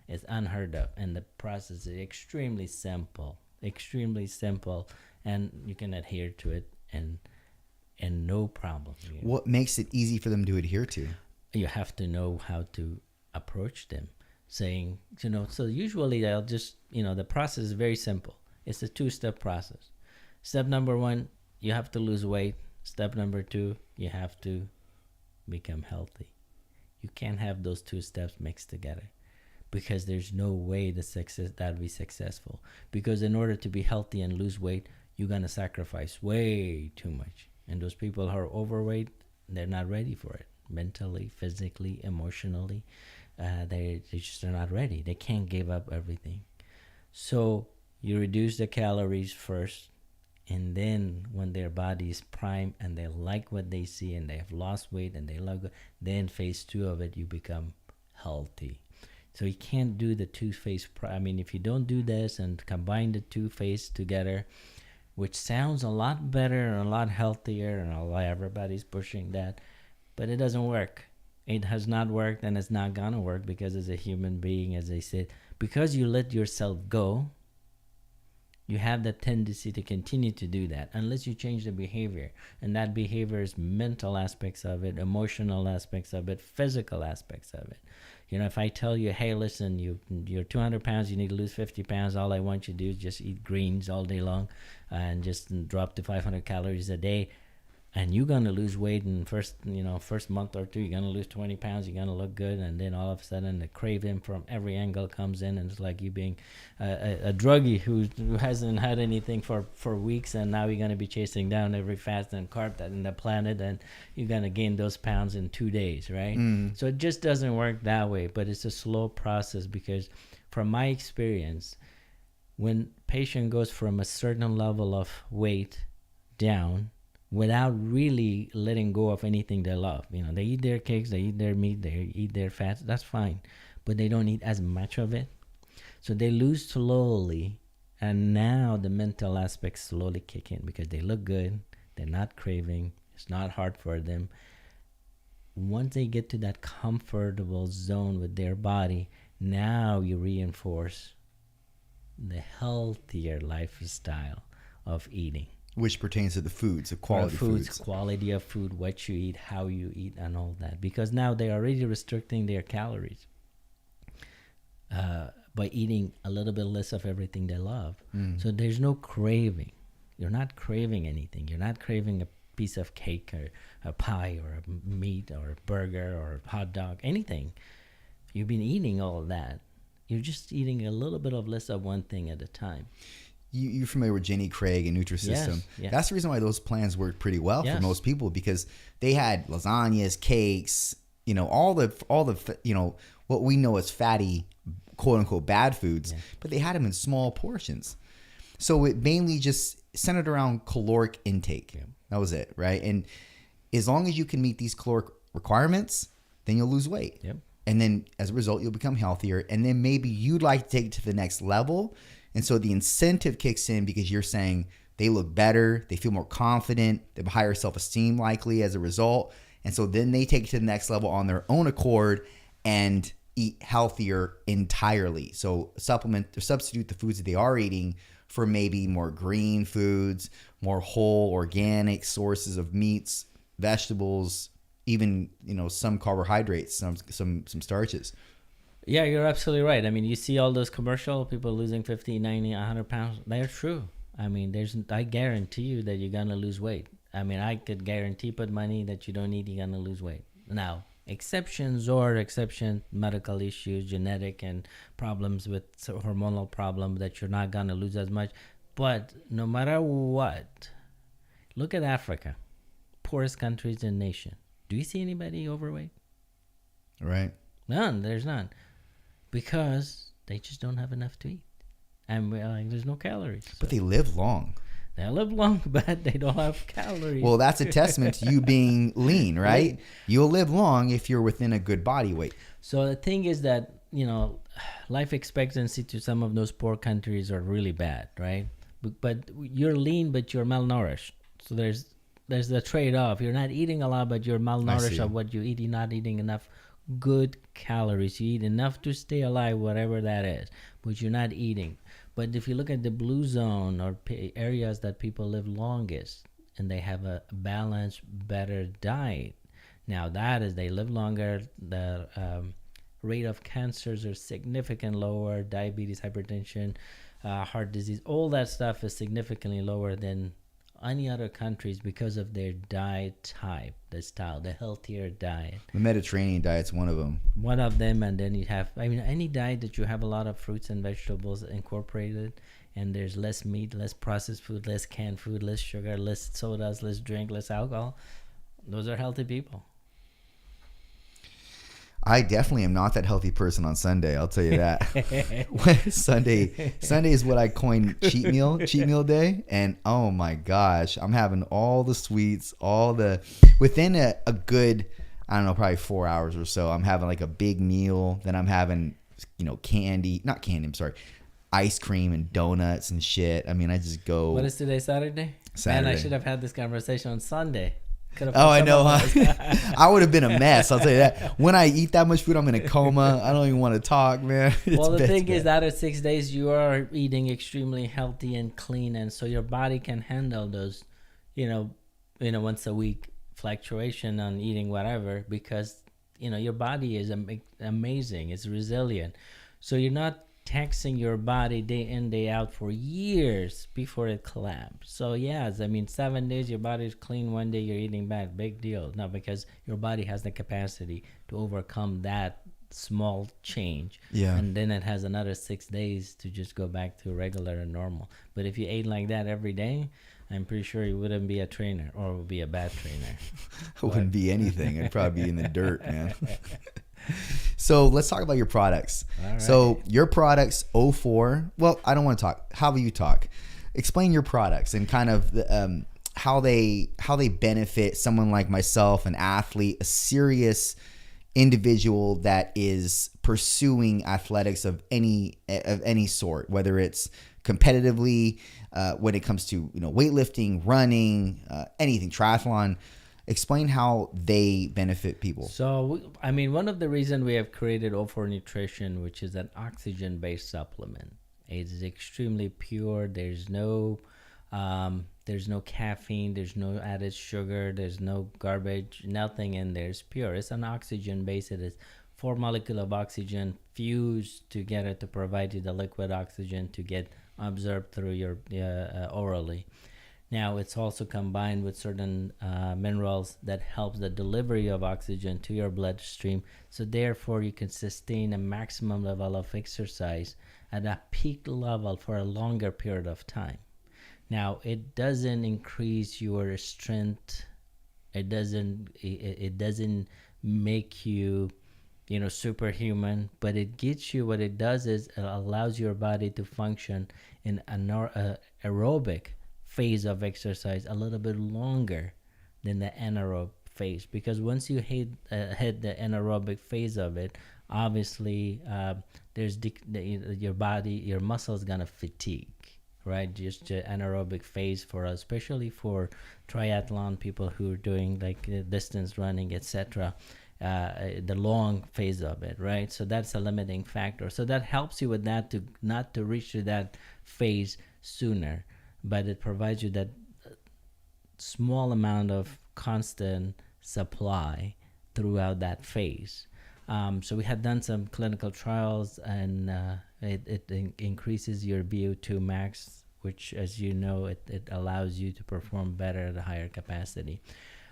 It's unheard of, and the process is extremely simple, and you can adhere to it and no problem. What makes it easy for them to adhere to? You have to know how to approach them, saying, so usually they'll just, the process is very simple. It's a 2-step process. Step number 1, you have to lose weight. Step number 2, you have to become healthy. You can't have those 2 steps mixed together, because there's no way that'll be successful. Because in order to be healthy and lose weight, you're going to sacrifice way too much. And those people who are overweight, they're not ready for it. Mentally, physically, emotionally, they just are not ready. They can't give up everything. So you reduce the calories first, and then when their body is prime and they like what they see and they have lost weight and they love it, then phase 2 of it, you become healthy. So you can't do the 2-phase. If you don't do this and combine the 2 phase together, which sounds a lot better and a lot healthier, and everybody's pushing that, but it doesn't work. It has not worked, and it's not gonna work, because as a human being, as I said, because you let yourself go, you have the tendency to continue to do that unless you change the behavior. And that behavior is mental aspects of it, emotional aspects of it, physical aspects of it. If I tell you, hey, listen, you're 200 pounds, you need to lose 50 pounds, all I want you to do is just eat greens all day long and just drop to 500 calories a day, and you're going to lose weight in first month or 2, you're going to lose 20 pounds, you're going to look good, and then all of a sudden the craving from every angle comes in, and it's like you being a druggie who hasn't had anything for weeks, and now you're going to be chasing down every fat and carb that in the planet, and you're going to gain those pounds in 2 days, right? So it just doesn't work that way, but it's a slow process, because from my experience, when patient goes from a certain level of weight down, without really letting go of anything they love. They eat their cakes, they eat their meat, they eat their fats, that's fine. But they don't eat as much of it. So they lose slowly, and now the mental aspects slowly kick in, because they look good, they're not craving, it's not hard for them. Once they get to that comfortable zone with their body, now you reinforce the healthier lifestyle of eating. Which pertains to the foods, the quality foods. Quality of food, what you eat, how you eat, and all that. Because now they're already restricting their calories by eating a little bit less of everything they love. So there's no craving. You're not craving anything. You're not craving a piece of cake or a pie or a meat or a burger or a hot dog, anything. You've been eating all of that. You're just eating a little bit of less of one thing at a time. You're familiar with Jenny Craig and Nutrisystem. Yes. That's the reason why those plans work pretty well for most people, because they had lasagnas, cakes, all the what we know as fatty, quote unquote, bad foods, but they had them in small portions. So it mainly just centered around caloric intake. Yeah. That was it, right? And as long as you can meet these caloric requirements, then you'll lose weight. Yep. And then as a result, you'll become healthier. And then maybe you'd like to take it to the next level. And so the incentive kicks in because you're saying they look better, they feel more confident, they have higher self-esteem likely as a result. And so then they take it to the next level on their own accord and eat healthier entirely. So substitute the foods that they are eating for maybe more green foods, more whole organic sources of meats, vegetables, even some carbohydrates, some starches. Yeah, you're absolutely right. I mean, you see all those commercial people losing 50, 90, 100 pounds. They're true. I mean, I guarantee you that you're going to lose weight. I mean, I could guarantee, put money that you don't eat, you're going to lose weight. Now, exception, medical issues, genetic and problems with hormonal problems that you're not going to lose as much. But no matter what, look at Africa, poorest countries in the nation. Do you see anybody overweight? Right. None. There's none. Because they just don't have enough to eat. And there's no calories. So. But they live long. They live long, but they don't have calories. Well, that's a testament to you being lean, right? You'll live long if you're within a good body weight. So the thing is that, life expectancy to some of those poor countries are really bad, right? But you're lean, but you're malnourished. So there's the trade-off. You're not eating a lot, but you're malnourished of what you eat. You're not eating enough good calories. You eat enough to stay alive, whatever that is, but you're not eating. But if you look at the blue zone or areas that people live longest, and they have a balanced, better diet, now that is, they live longer, the rate of cancers are significantly lower, diabetes, hypertension, heart disease, all that stuff is significantly lower than any other countries because of their diet type, the style, the healthier diet. The Mediterranean diet's one of them. One of them, and then you have, any diet that you have a lot of fruits and vegetables incorporated, and there's less meat, less processed food, less canned food, less sugar, less sodas, less drink, less alcohol. Those are healthy people. I definitely am not that healthy person on Sunday. I'll tell you that. Sunday is what I coined cheat meal day. And oh my gosh, I'm having all the sweets, within a good, I don't know, probably 4 hours or so. I'm having like a big meal. Then I'm having, ice cream and donuts and shit. I mean, I just go. What is today, Saturday? Man, I should have had this conversation on Sunday. Oh, I know, huh? I would have been a mess. I'll tell you that. When I eat that much food, I'm in a coma. I don't even want to talk, man. Well, the thing is, out of 6 days, you are eating extremely healthy and clean, and so your body can handle those, once a week fluctuation on eating whatever, because your body is amazing. It's resilient, so you're not taxing your body day in, day out for years before it collapses. So yes, 7 days your body is clean, 1 day you're eating bad, big deal. No, because your body has the capacity to overcome that small change. Yeah. And then it has another 6 days to just go back to regular and normal. But if you ate like that every day, I'm pretty sure you wouldn't be a trainer, or would be a bad trainer. I wouldn't be anything. I'd probably be in the dirt, man. So let's talk about your products. Right. So your products, 04. Well, I don't want to talk. How will you talk? Explain your products and kind of how they benefit someone like myself, an athlete, a serious individual that is pursuing athletics of any sort, whether it's competitively, when it comes to weightlifting, running, anything, triathlon. Explain how they benefit people. So, one of the reasons we have created O4 Nutrition, which is an oxygen-based supplement. It is extremely pure. There's no There's no caffeine, there's no added sugar, there's no garbage, nothing in there. It's pure. It's an oxygen base. It is 4 molecules of oxygen fused together to provide you the liquid oxygen to get absorbed through your orally. Now, it's also combined with certain minerals that helps the delivery of oxygen to your bloodstream. So therefore, you can sustain a maximum level of exercise at a peak level for a longer period of time. Now, it doesn't increase your strength. It doesn't make you, superhuman, but it gets you, what it does is it allows your body to function in an aerobic phase of exercise a little bit longer than the anaerobic phase, because once you hit the anaerobic phase of it, obviously your muscles gonna fatigue, right? Just the anaerobic phase for us, especially for triathlon people who are doing like distance running, etc. The long phase of it, right? So that's a limiting factor. So that helps you with that, to not to reach to that phase sooner, but it provides you that small amount of constant supply throughout that phase. So we had done some clinical trials, and it increases your VO2 max, which, as you know, it allows you to perform better at a higher capacity.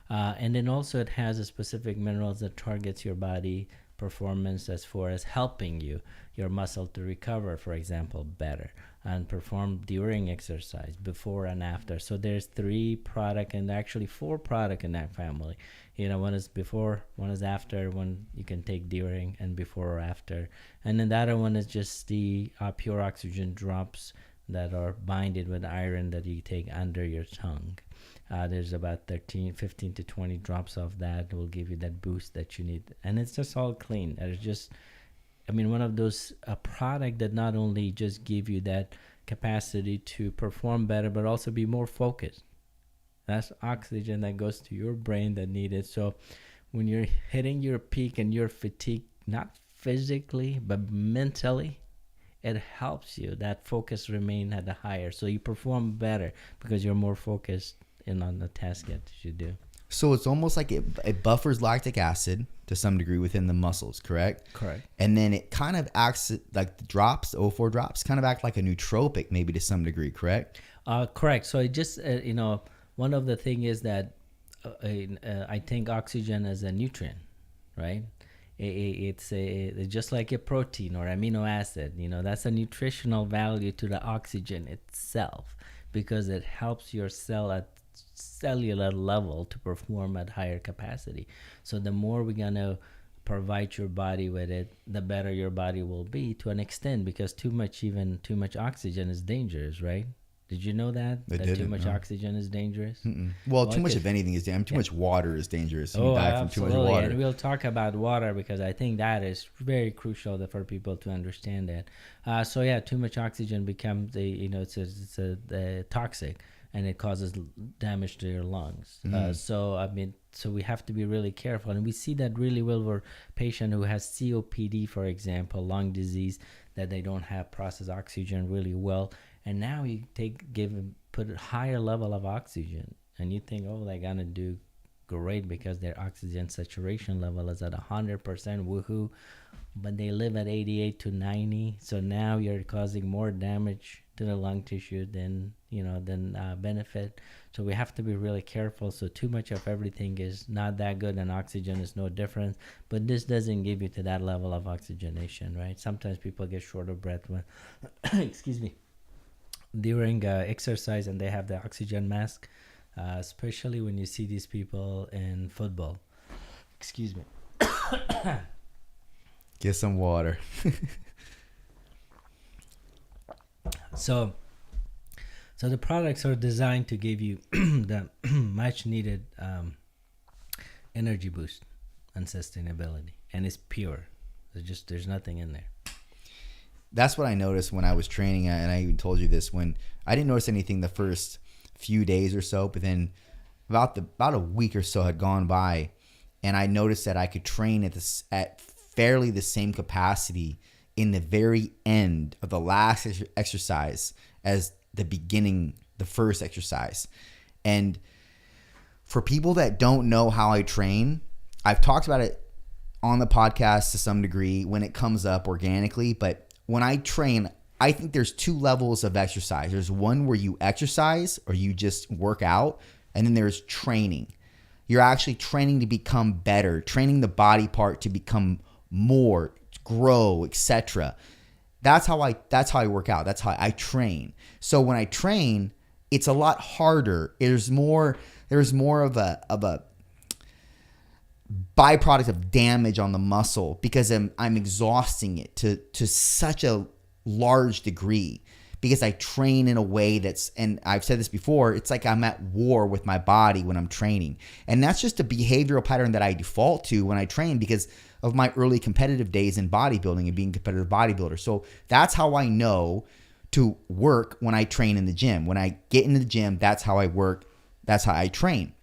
And then also it has a specific minerals that targets your body performance as far as helping your muscle to recover, for example, better, and perform during exercise, before and after. So there's 3 product, and actually 4 product in that family. One is before, one is after, one you can take during, and before or after. And then the other one is just the pure oxygen drops that are binded with iron that you take under your tongue. There's about 15 to 20 drops of that will give you that boost that you need. And it's just all clean. It's just, one of those product that not only just give you that capacity to perform better, but also be more focused. That's oxygen that goes to your brain that need it. So when you're hitting your peak and you're fatigued, not physically, but mentally, it helps you. That focus remain at the higher. So you perform better because you're more focused in on the task that you do. So it's almost like it buffers lactic acid to some degree within the muscles, correct? Correct. And then it kind of acts like the drops, the O4 drops, kind of act like a nootropic maybe to some degree, correct? Correct. So it just, one of the thing is that I think oxygen as a nutrient, right? It's just like a protein or amino acid. That's a nutritional value to the oxygen itself, because it helps your cell at cellular level to perform at higher capacity. So the more we're gonna provide your body with it, the better your body will be, to an extent, because too much oxygen is dangerous, right? Did you know that too much oxygen is dangerous? Well, too much of anything is dangerous. Too much water is dangerous. You die from too much water. And we'll talk about water, because I think that is very crucial for people to understand that. Too much oxygen becomes it's toxic, and it causes damage to your lungs. So we have to be really careful, and we see that really well for patient who has COPD, for example, lung disease, that they don't have processed oxygen really well. And now you put a higher level of oxygen, and you think, they're gonna do great because their oxygen saturation level is at 100%, woohoo, but they live at 88 to 90. So now you're causing more damage to the lung tissue than benefit. So we have to be really careful. So too much of everything is not that good, and oxygen is no different. But this doesn't give you to that level of oxygenation, right? Sometimes people get short of breath when, excuse me, during exercise, and they have the oxygen mask, especially when you see these people in football. Excuse me. Get some water. So the products are designed to give you the much needed energy boost and sustainability, and it's pure. There's nothing in there. That's what I noticed when I was training, and I even told you this, when I didn't notice anything the first few days or so, but then about a week or so had gone by, and I noticed that I could train at fairly the same capacity in the very end of the last exercise as the beginning the first exercise. And for people that don't know how I train, I've talked about it on the podcast to some degree when it comes up organically. But when I train, I think there's two levels of exercise. There's one where you exercise or you just work out, and then there's training. You're actually training to become better, training the body part to become more, grow, etc. That's how I work out. That's how I train. So when I train, it's a lot harder. There's more of a byproduct of damage on the muscle because I'm exhausting it to such a large degree because I train in a way that's, and I've said this before, it's like I'm at war with my body when I'm training. And that's just a behavioral pattern that I default to when I train because of my early competitive days in bodybuilding and being a competitive bodybuilder. So that's how I know to work when I train in the gym. When I get into the gym, that's how I work. That's how I train.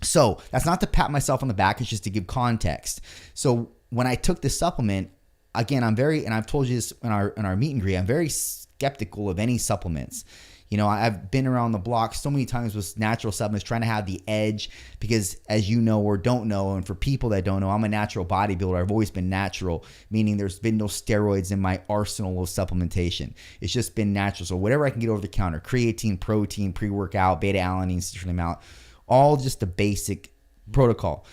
So that's not to pat myself on the back. It's just to give context. So when I took this supplement, again, and I've told you this in our meet and greet, I'm very skeptical of any supplements. You know, I've been around the block so many times with natural supplements trying to have the edge because, as you know or don't know, and for people that don't know, I'm a natural bodybuilder. I've always been natural, meaning there's been no steroids in my arsenal of supplementation. It's just been natural. So whatever I can get over the counter, creatine, protein, pre-workout, beta-alanine, citrulline amount, all just the basic protocol.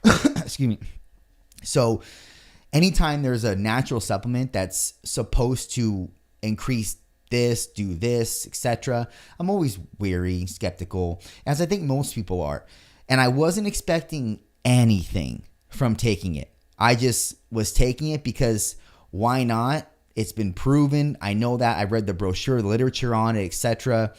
Excuse me. So anytime there's a natural supplement that's supposed to increase this, do this, etc., I'm always wary, skeptical, as I think most people are. And I wasn't expecting anything from taking it. I just was taking it because why not? It's been proven. I know that. I read the brochure, the literature on it, etc.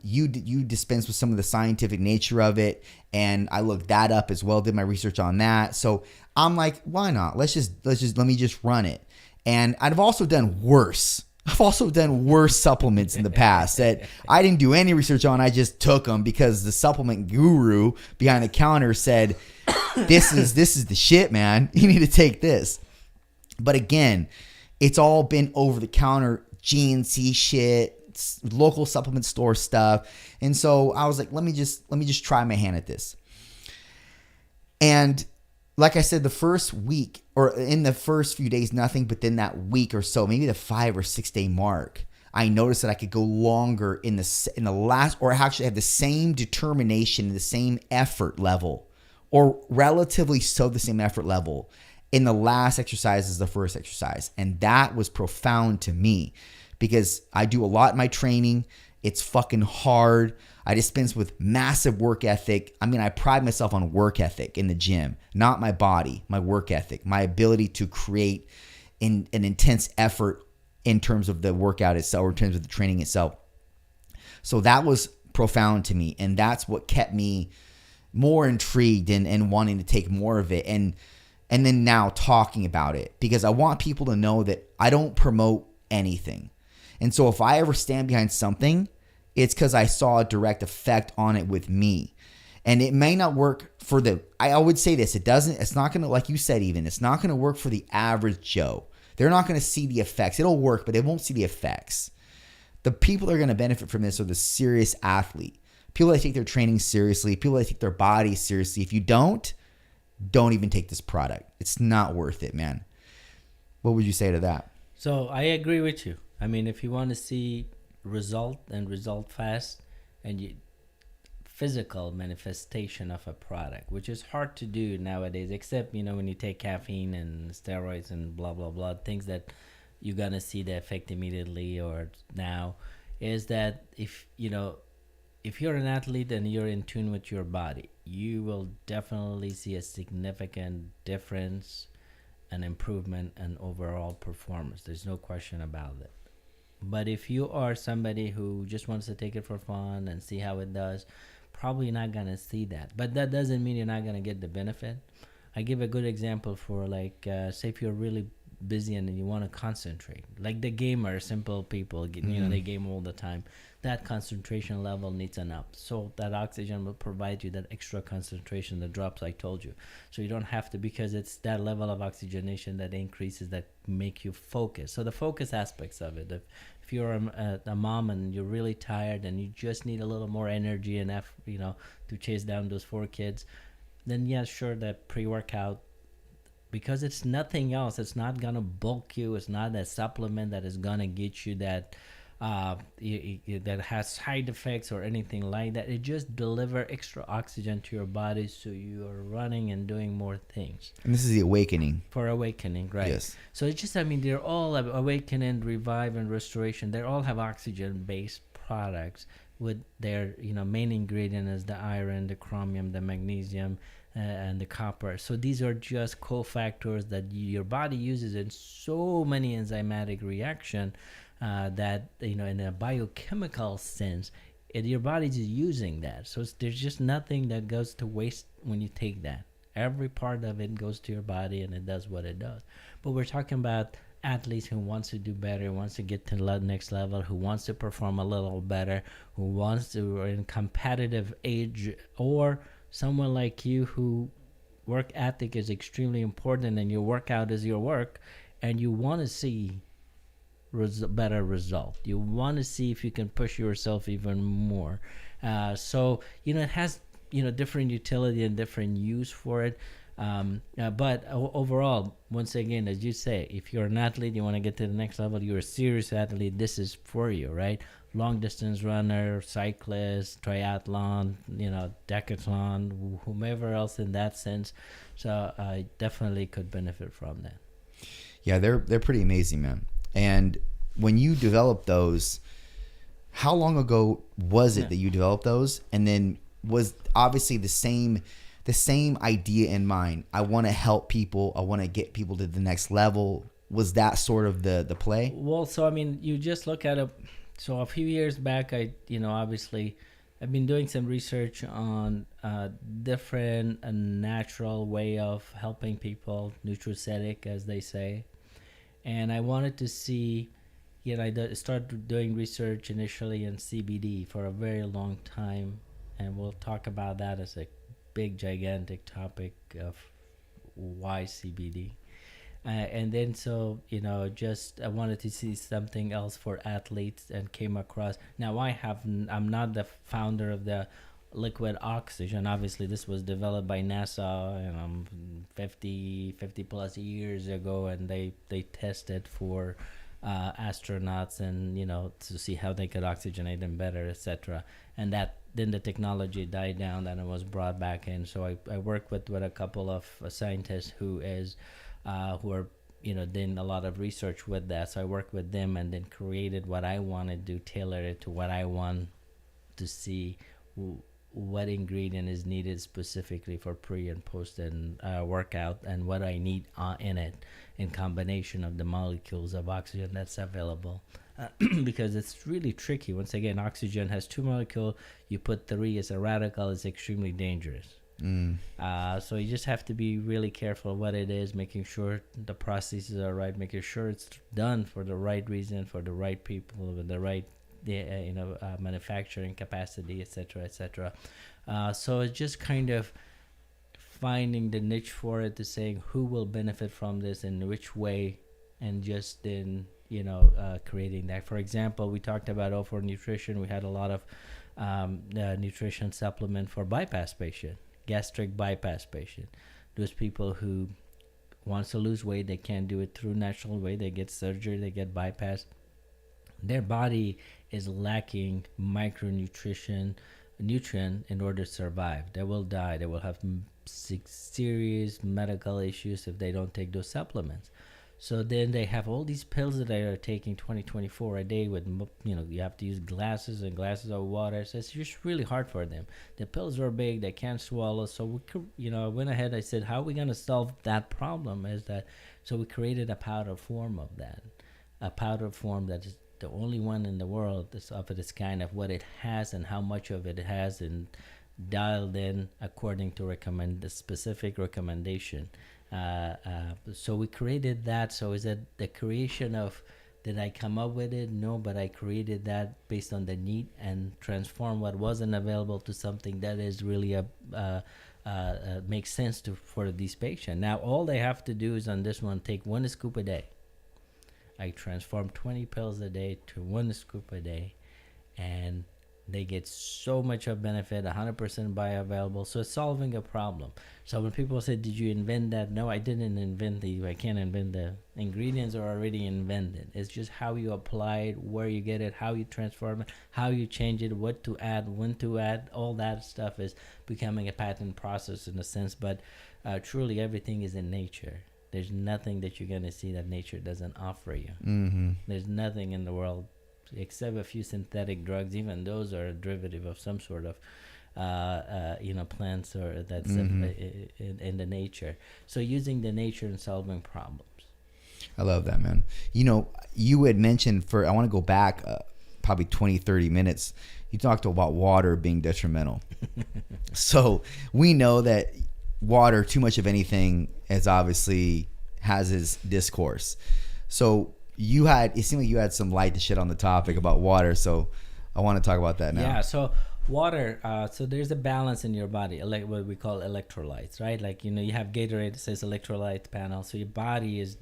You dispense with some of the scientific nature of it, and I looked that up as well, did my research on that. So I'm like, why not? Let me just run it. And I've also done worse. I've also done worse supplements in the past that I didn't do any research on. I just took them because the supplement guru behind the counter said, this is the shit, man. You need to take this. But again, it's all been over the counter GNC shit, local supplement store stuff. And so I was like, let me just try my hand at this. And like I said, the first week or in the first few days, nothing, but then that week or so, maybe the 5 or 6 day mark, I noticed that I could go longer in the last, or actually have the same determination, the same effort level, or relatively so the same effort level in the last exercise as the first exercise. And that was profound to me because I do a lot in my training. It's fucking hard. I dispense with massive work ethic. I mean, I pride myself on work ethic in the gym, not my body, my work ethic, my ability to create an intense effort in terms of the workout itself or in terms of the training itself. So that was profound to me. And that's what kept me more intrigued and wanting to take more of it. And then now talking about it because I want people to know that I don't promote anything. And so if I ever stand behind something, it's because I saw a direct effect on it with me. And it may not work for I would say this, it's not going to, like you said, even, it's not going to work for the average Joe. They're not going to see the effects. It'll work, but they won't see the effects. The people that are going to benefit from this are the serious athlete. People that take their training seriously, people that take their body seriously. If you don't even take this product. It's not worth it, man. What would you say to that? So I agree with you. I mean, if you want to see result fast and physical manifestation of a product, which is hard to do nowadays, except, when you take caffeine and steroids and blah, blah, blah, things that you're going to see the effect immediately or now, is that if you're an athlete and you're in tune with your body, you will definitely see a significant difference and improvement in overall performance. There's no question about it. But if you are somebody who just wants to take it for fun and see how it does, probably not going to see that. But that doesn't mean you're not going to get the benefit. I give a good example for say if you're really busy and you want to concentrate. Like the gamer, simple people, you know, they game all the time. That concentration level needs an up. So that oxygen will provide you that extra concentration, the drops I told you. So you don't have to, because it's that level of oxygenation that increases, that make you focus. So the focus aspects of it. If you're a mom and you're really tired and you just need a little more energy and effort, you know, to chase down those 4 kids, then yeah, sure, that pre-workout, because it's nothing else. It's not gonna bulk you. It's not a supplement that is gonna get you that that has side effects or anything like that. It just deliver extra oxygen to your body, so you are running and doing more things. And this is the awakening. For awakening, right? Yes. So it's just, I mean, they're all awakening, revive, and restoration. They all have oxygen-based products with their, you know, main ingredient is the iron, the chromium, the magnesium, and the copper. So these are just cofactors that your body uses in so many enzymatic reaction that, you know, in a biochemical sense, your body's using that. So there's just nothing that goes to waste when you take that. Every part of it goes to your body and it does what it does. But we're talking about athletes who wants to do better, wants to get to the next level, who wants to perform a little better, who wants to, in competitive age, or someone like you who work ethic is extremely important and your workout is your work, and you want to see better result. You want to see if you can push yourself even more. So, you know, it has, you know, different utility and different use for it. But overall, once again, as you say, if you're an athlete, you want to get to the next level, you're a serious athlete, this is for you, right? Long distance runner, cyclist, triathlon, you know, decathlon, whomever else in that sense. So I definitely could benefit from that. Yeah, they're pretty amazing, man. And when you developed those, how long ago was it that you developed those? And then was obviously the same idea in mind. I want to help people. I want to get people to the next level. Was that sort of the play? Well, so I mean, you just look at it. So a few years back, obviously, I've been doing some research on different natural way of helping people, nutraceutic, as they say. And I wanted to see, I started doing research initially in CBD for a very long time. And we'll talk about that as a big, gigantic topic of why CBD. And then so, I wanted to see something else for athletes and came across. Now I'm not the founder of the liquid oxygen. Obviously, this was developed by NASA 50 plus years ago, and they tested for astronauts and, to see how they could oxygenate them better, etc. And then the technology died down and it was brought back in. So I work with a couple of scientists who are doing a lot of research with that. So I worked with them and then created what I want to do, tailor it to what I want to see, what ingredient is needed specifically for pre and post and workout, and what I need in it in combination of the molecules of oxygen that's available. Because it's really tricky. Once again, oxygen has 2 molecules. You put 3 as a radical, it's extremely dangerous. So you just have to be really careful what it is, making sure the processes are right, making sure it's done for the right reason, for the right people, with the right manufacturing capacity, etc. So it's just kind of finding the niche for it, to saying who will benefit from this in which way, and just then creating that. For example, we talked about O4 nutrition. We had a lot of nutrition supplement for bypass patient, gastric bypass patient, those people who wants to lose weight, they can't do it through natural way, they get surgery, they get bypass. Their body is lacking nutrient in order to survive. They will die. They will have serious medical issues if they don't take those supplements. So then they have all these pills that they are taking 20-24 a day with, you have to use glasses and glasses of water. So it's just really hard for them. The pills are big. They can't swallow. So we could, I went ahead. I said, how are we going to solve that problem? So we created a powder form of that. A powder form that is the only one in the world that's of its kind, of what it has and how much of it has, and dialed in according to the specific recommendation. So we created that. So is it the creation of, did I come up with it? No, but I created that based on the need and transform what wasn't available to something that is really makes sense for these patients. Now all they have to do is on this one, take 1 scoop a day. I transform 20 pills a day to 1 scoop a day, and they get so much of benefit, 100% bioavailable. So it's solving a problem. So when people say, did you invent that? No, I didn't invent I can't invent the ingredients are already invented. It's just how you apply it, where you get it, how you transform it, how you change it, what to add, when to add. All that stuff is becoming a patent process in a sense. But truly everything is in nature. There's nothing that you're going to see that nature doesn't offer you. Mm-hmm. There's nothing in the world except a few synthetic drugs. Even those are a derivative of some sort of plants or that's in the nature. So using the nature and solving problems. I love that, man. You had mentioned I want to go back probably 20-30 minutes. You talked about water being detrimental. So we know that water, too much of anything, has its discourse. So it seemed like you had some light to shed on the topic about water, so I want to talk about that now. Yeah, so water, so there's a balance in your body, like what we call electrolytes, right? Like, you have Gatorade, it says electrolyte panel, so your body is,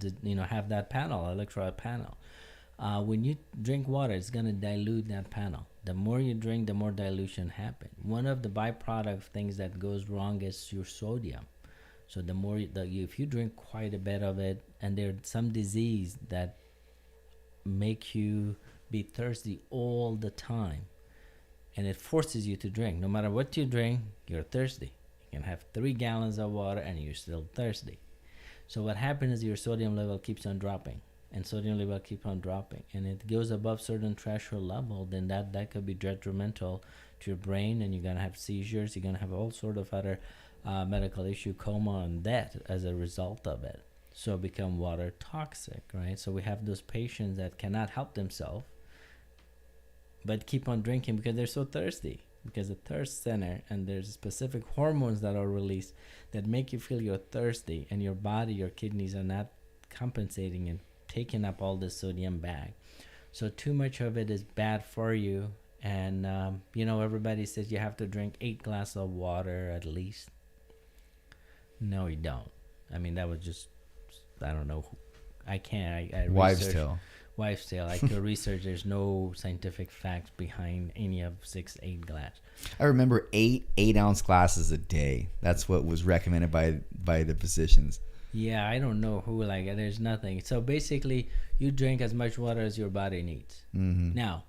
have that panel, electrolyte panel. When you drink water, it's going to dilute that panel. The more you drink, the more dilution happens. One of the byproduct things that goes wrong is your sodium. So the more if you drink quite a bit of it, and there's some disease that make you be thirsty all the time, and it forces you to drink. No matter what you drink, you're thirsty. You can have 3 gallons of water and you're still thirsty. So what happens is your sodium level keeps on dropping, and sodium level keeps on dropping, and it goes above certain threshold level, then that could be detrimental to your brain, and you're gonna have seizures, you're gonna have all sort of other medical issue, coma, and death as a result of it. So become water toxic, right? So we have those patients that cannot help themselves, but keep on drinking because they're so thirsty, because the thirst center, and there's specific hormones that are released that make you feel you're thirsty, and your body, your kidneys are not compensating and taking up all the sodium back. So too much of it is bad for you. And, everybody says you have to drink 8 glasses of water at least. No, you don't. I mean, that was just, I don't know. I can't. I Wives' tale. I could research. There's no scientific facts behind any of 6-8 glass. I remember 8-ounce glasses a day. That's what was recommended by the physicians. Yeah, I don't know who, there's nothing. So basically, you drink as much water as your body needs. Mm-hmm. Now,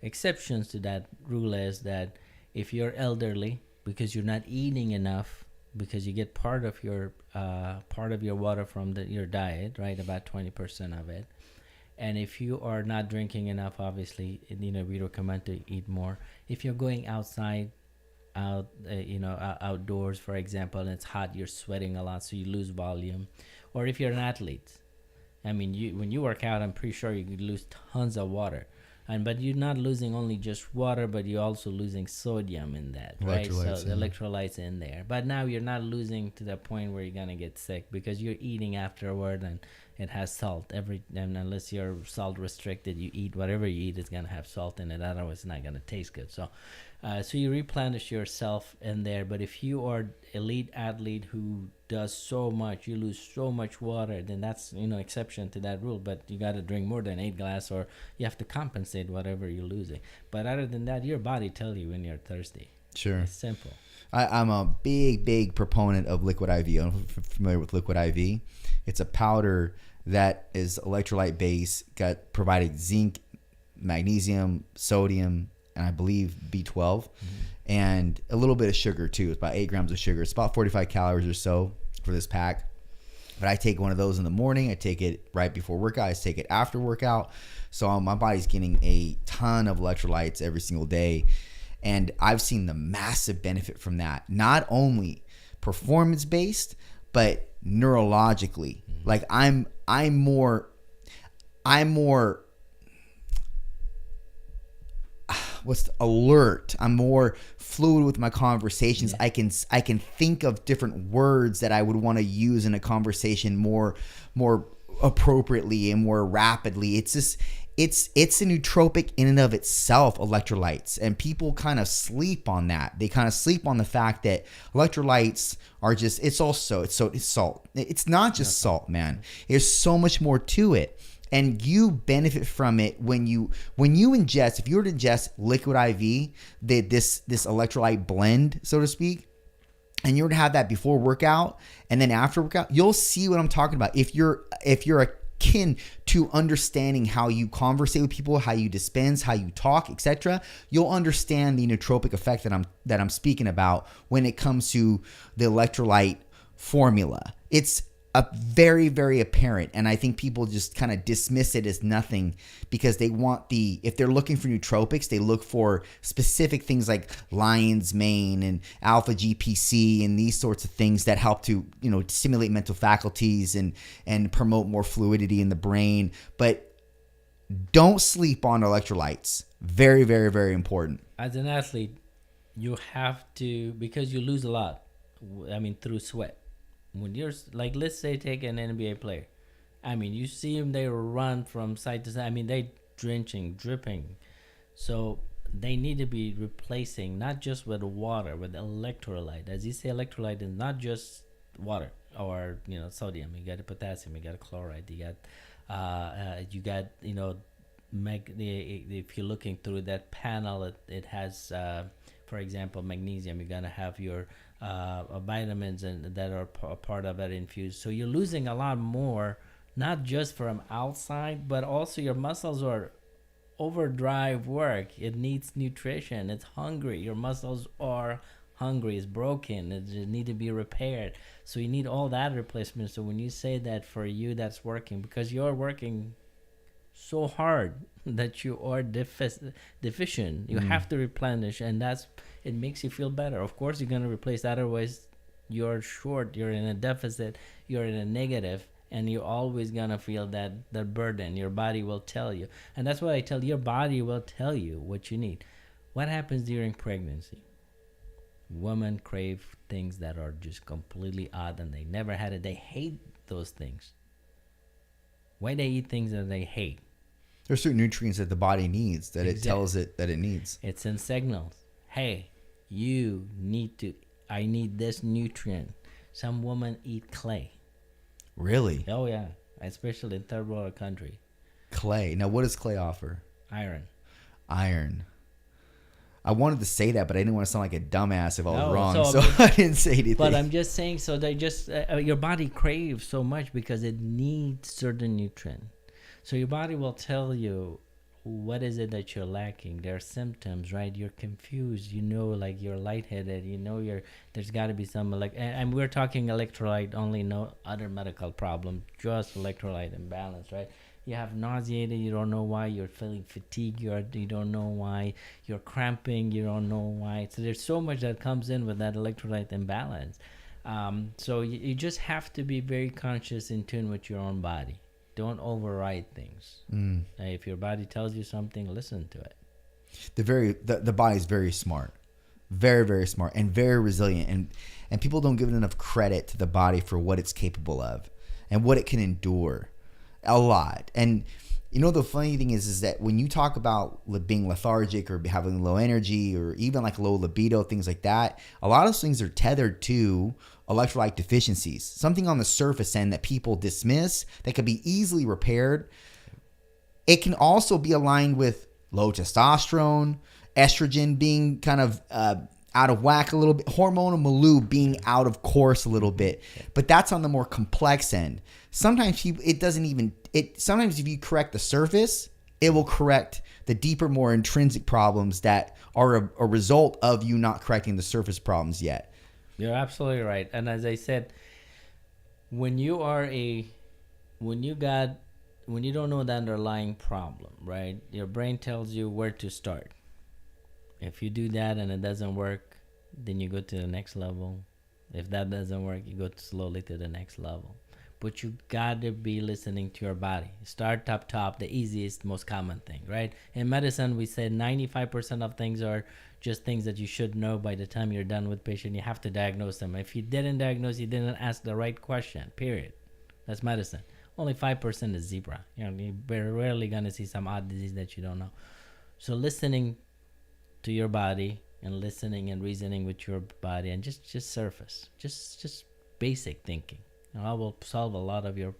exceptions to that rule is that if you're elderly, because you're not eating enough, because you get part of your water from your diet, right? About 20% of it. And if you are not drinking enough, obviously, we recommend to eat more. If you're going outside, outdoors, for example, and it's hot, you're sweating a lot, so you lose volume. Or if you're an athlete, I mean, when you work out, I'm pretty sure you could lose tons of water. But you're not losing only just water, but you're also losing sodium in that, right? So the electrolytes in there. But now you're not losing to the point where you're gonna get sick, because you're eating afterward, and it has salt. And unless you're salt restricted, you eat whatever you eat is gonna have salt in it. Otherwise, it's not gonna taste good. So you replenish yourself in there. But if you are elite athlete who does so much, you lose so much water, then that's exception to that rule. But you got to drink more than 8 glasses, or you have to compensate whatever you're losing. But other than that, your body tells you when you're thirsty. Sure, it's simple. I'm a big proponent of liquid IV. I'm familiar with liquid IV. It's a powder that is electrolyte based, provided zinc, magnesium, sodium, and I believe B12, and a little bit of sugar too. It's about 8 grams of sugar. It's about 45 calories or so for this pack. But I take one of those in the morning. I take it right before workout. I take it after workout. So my body's getting a ton of electrolytes every single day. And I've seen the massive benefit from that. Not only performance based, but neurologically. Like I'm more alert. I'm more fluid with my conversations. I can think of different words that I would want to use in a conversation more appropriately and more rapidly. It's just it's a nootropic in and of itself, electrolytes, and people kind of sleep on that. They kind of sleep on the fact that electrolytes are just it's salt. It's not just salt, man. There's so much more to it. And you benefit from it when you ingest. If you were to ingest liquid IV, this electrolyte blend, so to speak, and you were to have that before workout and then after workout, you'll see what I'm talking about. If you're akin to understanding how you conversate with people, how you dispense, how you talk, etc., you'll understand the nootropic effect that I'm speaking about when it comes to the electrolyte formula. It's very, very apparent, and I think people just kind of dismiss it as nothing because they want if they're looking for nootropics, they look for specific things like lion's mane and alpha GPC and these sorts of things that help to, stimulate mental faculties and promote more fluidity in the brain. But don't sleep on electrolytes. Very, very, very important. As an athlete, you have to, because you lose a lot, through sweat. When you're like, let's say, take an NBA player. You see them, they run from side to side. They dripping. So they need to be replacing not just with water, with electrolyte. As you say, electrolyte is not just water or sodium. You got the potassium, you got a chloride, you got if you're looking through that panel, it has for example, magnesium. You're gonna have your vitamins and that are part of that infused. So you're losing a lot more, not just from outside, but also your muscles are overdrive work. It needs nutrition. It's hungry. Your muscles are hungry. It's broken. It need to be repaired. So you need all that replacement. So when you say that for you, that's working because you're working so hard that you are deficient. You have to replenish, and it makes you feel better. Of course you're going to replace, otherwise you're short, you're in a deficit, you're in a negative, and you're always going to feel that burden. Your body will tell you, and that's why I tell you, your body will tell you what you need. What happens during pregnancy? Women crave things that are just completely odd, and they never had it. They hate those things. Why they eat things that they hate? There's certain nutrients that the body needs that it tells it that it needs. It's in signals. Hey, I need this nutrient. Some women eat clay. Really? Oh, yeah. Especially in third world country. Clay. Now, what does clay offer? Iron. I wanted to say that, but I didn't want to sound like a dumbass if I was wrong, so I didn't say anything. But I'm just saying, so they just, your body craves so much because it needs certain nutrient. So your body will tell you what is it that you're lacking. There are symptoms, right? You're confused, like you're lightheaded, there's got to be some, and we're talking electrolyte only, no other medical problem, just electrolyte imbalance, right? You have nauseated, you don't know why, you're feeling fatigued, you don't know why, you're cramping, you don't know why. So there's so much that comes in with that electrolyte imbalance. So you just have to be very conscious, in tune with your own body. Don't override things. If your body tells you something, listen to it. The body's very smart, very, very smart, and very resilient. And people don't give it enough credit to the body for what it's capable of and what it can endure. A lot. And the funny thing is that when you talk about being lethargic or having low energy or even like low libido, things like that, a lot of those things are tethered to electrolyte deficiencies, something on the surface end that people dismiss that could be easily repaired. It can also be aligned with low testosterone, estrogen being kind of out of whack a little bit, hormonal milieu being out of course a little bit, but that's on the more complex end. Sometimes sometimes if you correct the surface, it will correct the deeper, more intrinsic problems that are a result of you not correcting the surface problems yet. You're absolutely right. And as I said, when you don't know the underlying problem, right? Your brain tells you where to start. If you do that and it doesn't work, then you go to the next level. If that doesn't work, you go slowly to the next level. but you gotta be listening to your body. Start top, the easiest, most common thing, right? In medicine, we say 95% of things are just things that you should know by the time you're done with patient. You have to diagnose them. If you didn't diagnose, you didn't ask the right question, period. That's medicine. Only 5% is zebra. You're very rarely gonna see some odd disease that you don't know. So listening to your body and listening and reasoning with your body, and just surface, just basic thinking, will solve a lot of your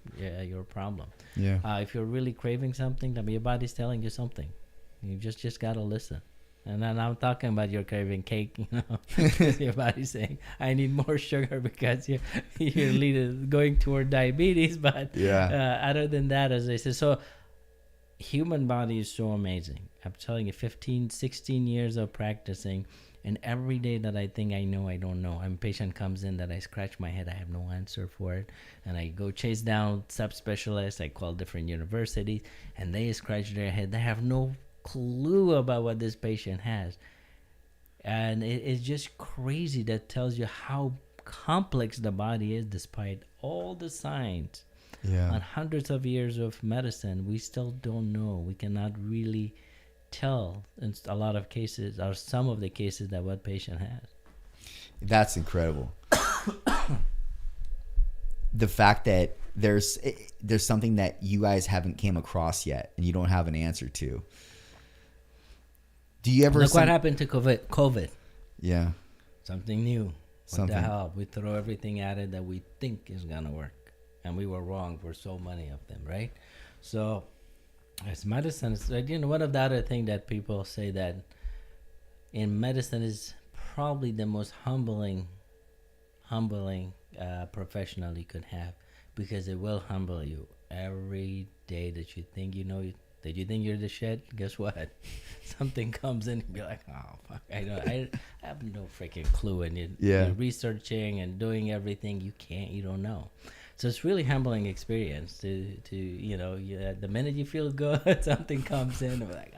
problem. Yeah. If you're really craving something, then your body's telling you something. You just gotta listen. And then I'm talking about you're craving cake, your body's saying, I need more sugar because you're going toward diabetes. But other than that, as I said, so human body is so amazing. I'm telling you, 15, 16 years of practicing, and every day that I think I know, I don't know. A patient comes in that I scratch my head, I have no answer for it. And I go chase down subspecialists, I call different universities, and they scratch their head. They have no clue about what this patient has. And it's just crazy. That tells you how complex the body is, despite all the science. Yeah. On hundreds of years of medicine, we still don't know. We cannot really tell in a lot of cases, or some of the cases, that what patient has. That's incredible. The fact that there's something that you guys haven't came across yet and you don't have an answer to. Do you ever look what happened to COVID? Yeah. Something new. What the hell? We throw everything at it that we think is gonna work, and we were wrong for so many of them, right? So as medicine, one of the other thing that people say that in medicine is probably the most humbling professional you could have, because it will humble you every day that you think you know. Did you think you're the shit? Guess what? Something comes in and be like, oh fuck, I have no freaking clue. And you're researching and doing everything you don't know. So it's really humbling experience to the minute you feel good, something comes in and we're like,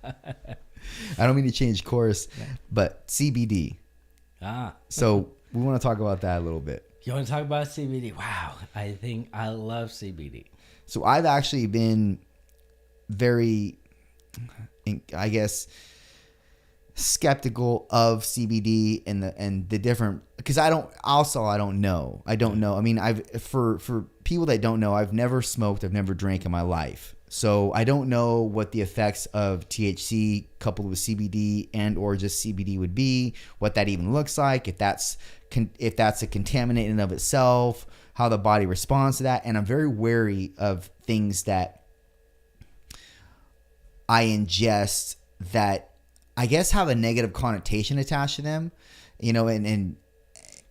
I don't mean to change course, but CBD. So we want to talk about that a little bit. You want to talk about CBD? Wow. I think I love CBD. So I've actually been very, I guess, skeptical of CBD and the different, because I don't know. I mean, for people that don't know, I've never smoked, I've never drank in my life. So I don't know what the effects of THC coupled with CBD and or just CBD would be, what that even looks like, if that's a contaminant in and of itself, how the body responds to that. And I'm very wary of things that I ingest that I guess have a negative connotation attached to them, and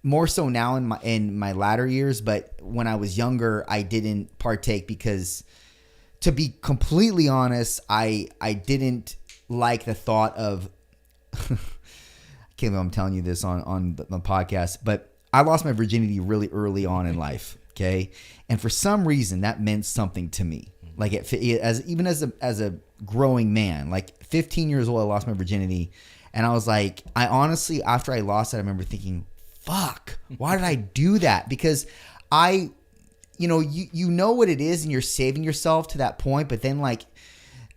more so now in my latter years. But when I was younger, I didn't partake because, to be completely honest, I didn't like the thought of, I can't believe I'm telling you this on the podcast, but I lost my virginity really early on in life. Okay. And for some reason that meant something to me. Like even as a growing man, like 15 years old, I lost my virginity. And I was like, I honestly, after I lost it, I remember thinking, fuck, why did I do that? Because you know what it is and you're saving yourself to that point, but then like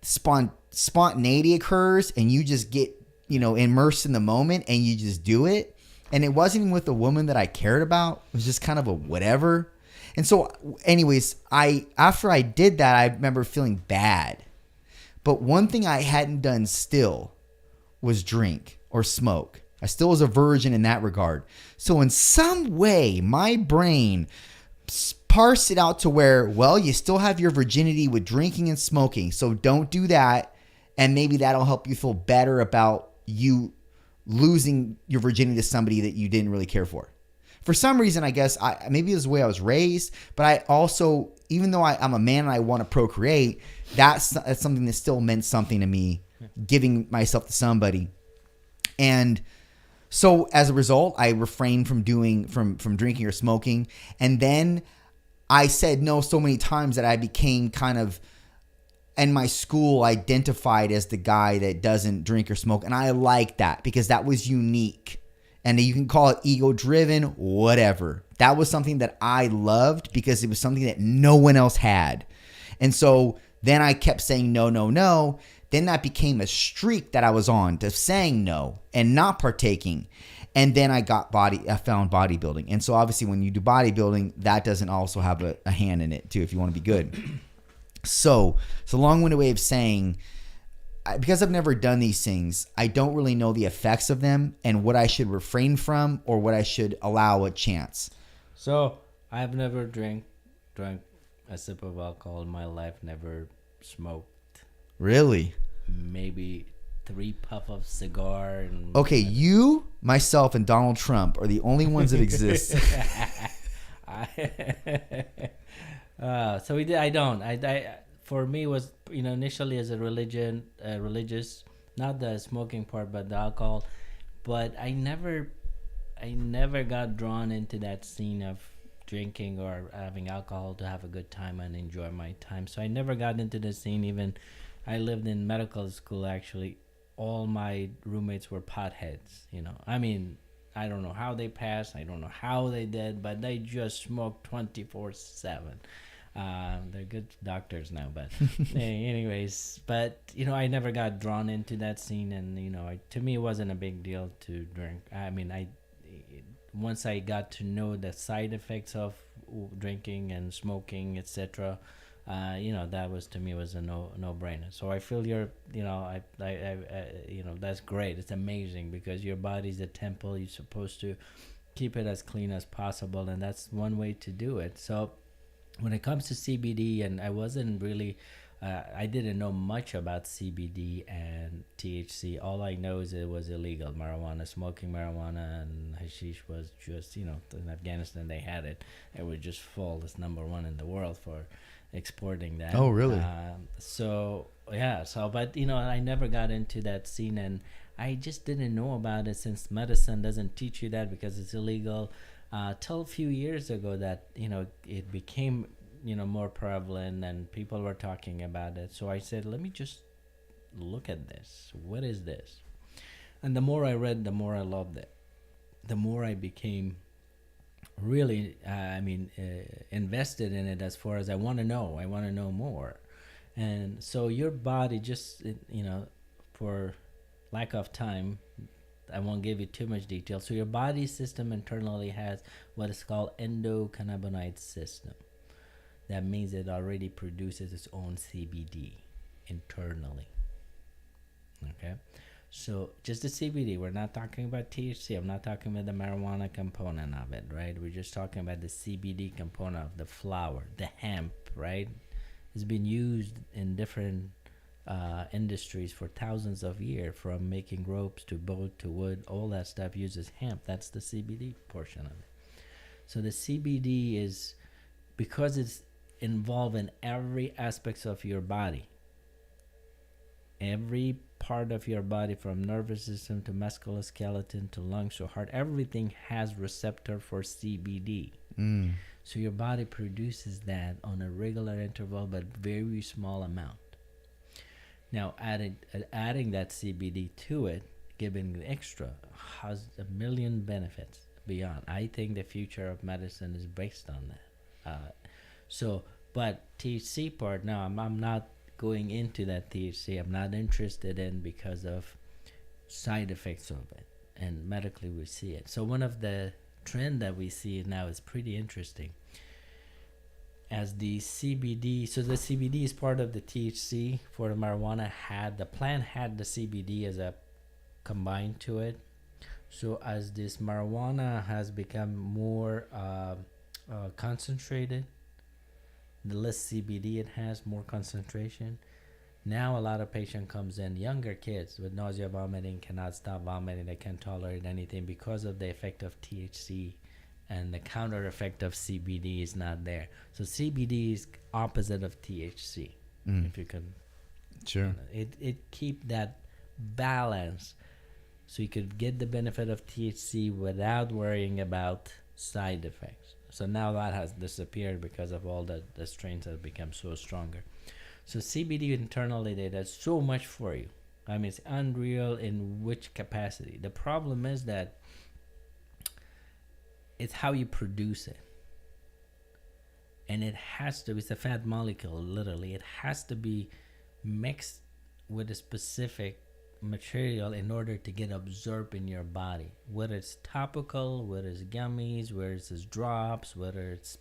spontaneity occurs and you just get, immersed in the moment and you just do it. And it wasn't even with a woman that I cared about. It was just kind of a whatever. And so anyways, after I did that, I remember feeling bad. But one thing I hadn't done still was drink or smoke. I still was a virgin in that regard. So in some way, my brain parsed it out to where, well, you still have your virginity with drinking and smoking. So don't do that. And maybe that'll help you feel better about you losing your virginity to somebody that you didn't really care for. For some reason, I guess, maybe it was the way I was raised, but I also, even though I'm a man and I want to procreate, that's something that still meant something to me, giving myself to somebody. And so as a result, I refrained from drinking or smoking. And then I said no so many times that I became kind of, in my school, identified as the guy that doesn't drink or smoke. And I like that because that was unique. And you can call it ego driven, whatever. That was something that I loved because it was something that no one else had. And so then I kept saying no, no, no. Then that became a streak that I was on to saying no and not partaking. And then I found bodybuilding. And so obviously when you do bodybuilding, that doesn't also have a hand in it too, if you want to be good. So it's a long-winded way of saying, because I've never done these things, I don't really know the effects of them and what I should refrain from or what I should allow a chance. So I've never drank a sip of alcohol in my life, never smoked. Really? Maybe 3 puff of cigar. And okay, you, myself, and Donald Trump are the only ones that exist. So we did. I don't. I for me was initially as a religious, not the smoking part, but the alcohol. But I never got drawn into that scene of drinking or having alcohol to have a good time and enjoy my time. So I never got into the scene. Even I lived in medical school. Actually, all my roommates were potheads. I mean, I don't know how they passed. I don't know how they did, but they just smoked 24/7. They're good doctors now, but anyways, but I never got drawn into that scene, and to me it wasn't a big deal to drink. I mean, once I got to know the side effects of drinking and smoking, etc., that was, to me, was a no brainer. So I feel that's great. It's amazing because your body's a temple. You're supposed to keep it as clean as possible, and that's one way to do it. So when it comes to CBD, and I wasn't really, I didn't know much about CBD and THC. All I know is it was illegal. Smoking marijuana and hashish was just, in Afghanistan they had it. It was just full. It's #1 in the world for exporting that. Oh, really? But I never got into that scene, and I just didn't know about it since medicine doesn't teach you that because it's illegal. Till a few years ago that it became more prevalent and people were talking about it. So I said, let me just look at this. What is this? And the more I read, the more I loved it. The more I became really invested in it, as far as I want to know more. And so your body, just for lack of time, I won't give you too much detail. So your body system internally has what is called endocannabinoid system. That means it already produces its own CBD internally. Okay, so just the CBD. We're not talking about THC. I'm not talking about the marijuana component of it, right? We're just talking about the CBD component of the flower, the hemp, right? It's been used in different industries for thousands of years, from making ropes to boat to wood. All that stuff uses hemp. That's the CBD portion of it. So the CBD is, because it's involved in every aspect of your body, every part of your body, from nervous system to musculoskeleton to lungs to heart, everything has receptor for CBD. So your body produces that on a regular interval, but very small amount. Now, adding that CBD to it, giving it extra, has a million benefits beyond. I think the future of medicine is based on that. But THC part, no, I'm not going into that THC. I'm not interested in, because of side effects of it. And medically we see it. So one of the trend that we see now is pretty interesting. As the CBD, so the CBD is part of the THC for the marijuana. The plant had the CBD as a combined to it. So as this marijuana has become more concentrated, the less CBD it has, more concentration. Now a lot of patient comes in, younger kids with nausea, vomiting, cannot stop vomiting, they can't tolerate anything because of the effect of THC, and the counter effect of CBD is not there. So CBD is opposite of THC. If you can, sure, it keep that balance, so you could get the benefit of THC without worrying about side effects. So now that has disappeared because of all the strains that have become so stronger. So CBD internally, they does so much for you. I mean, it's unreal in which capacity. The problem is that it's how you produce it. And it has to, it's a fat molecule, literally. It has to be mixed with a specific material in order to get absorbed in your body. Whether it's topical, whether it's gummies, whether it's drops, whether it's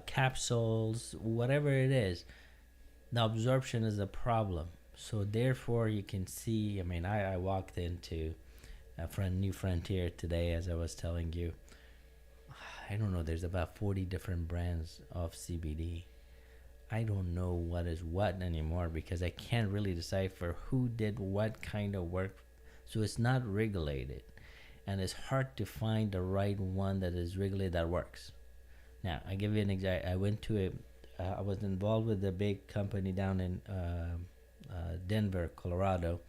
capsules, whatever it is, the absorption is a problem. So therefore you can see, I mean, I walked into New Frontier today, as I was telling you. I don't know, there's about 40 different brands of CBD. I don't know what is what anymore because I can't really decipher who did what kind of work. So it's not regulated. And it's hard to find the right one that is regulated that works. Now, I give you an example. I went to I was involved with a big company down in Denver, Colorado.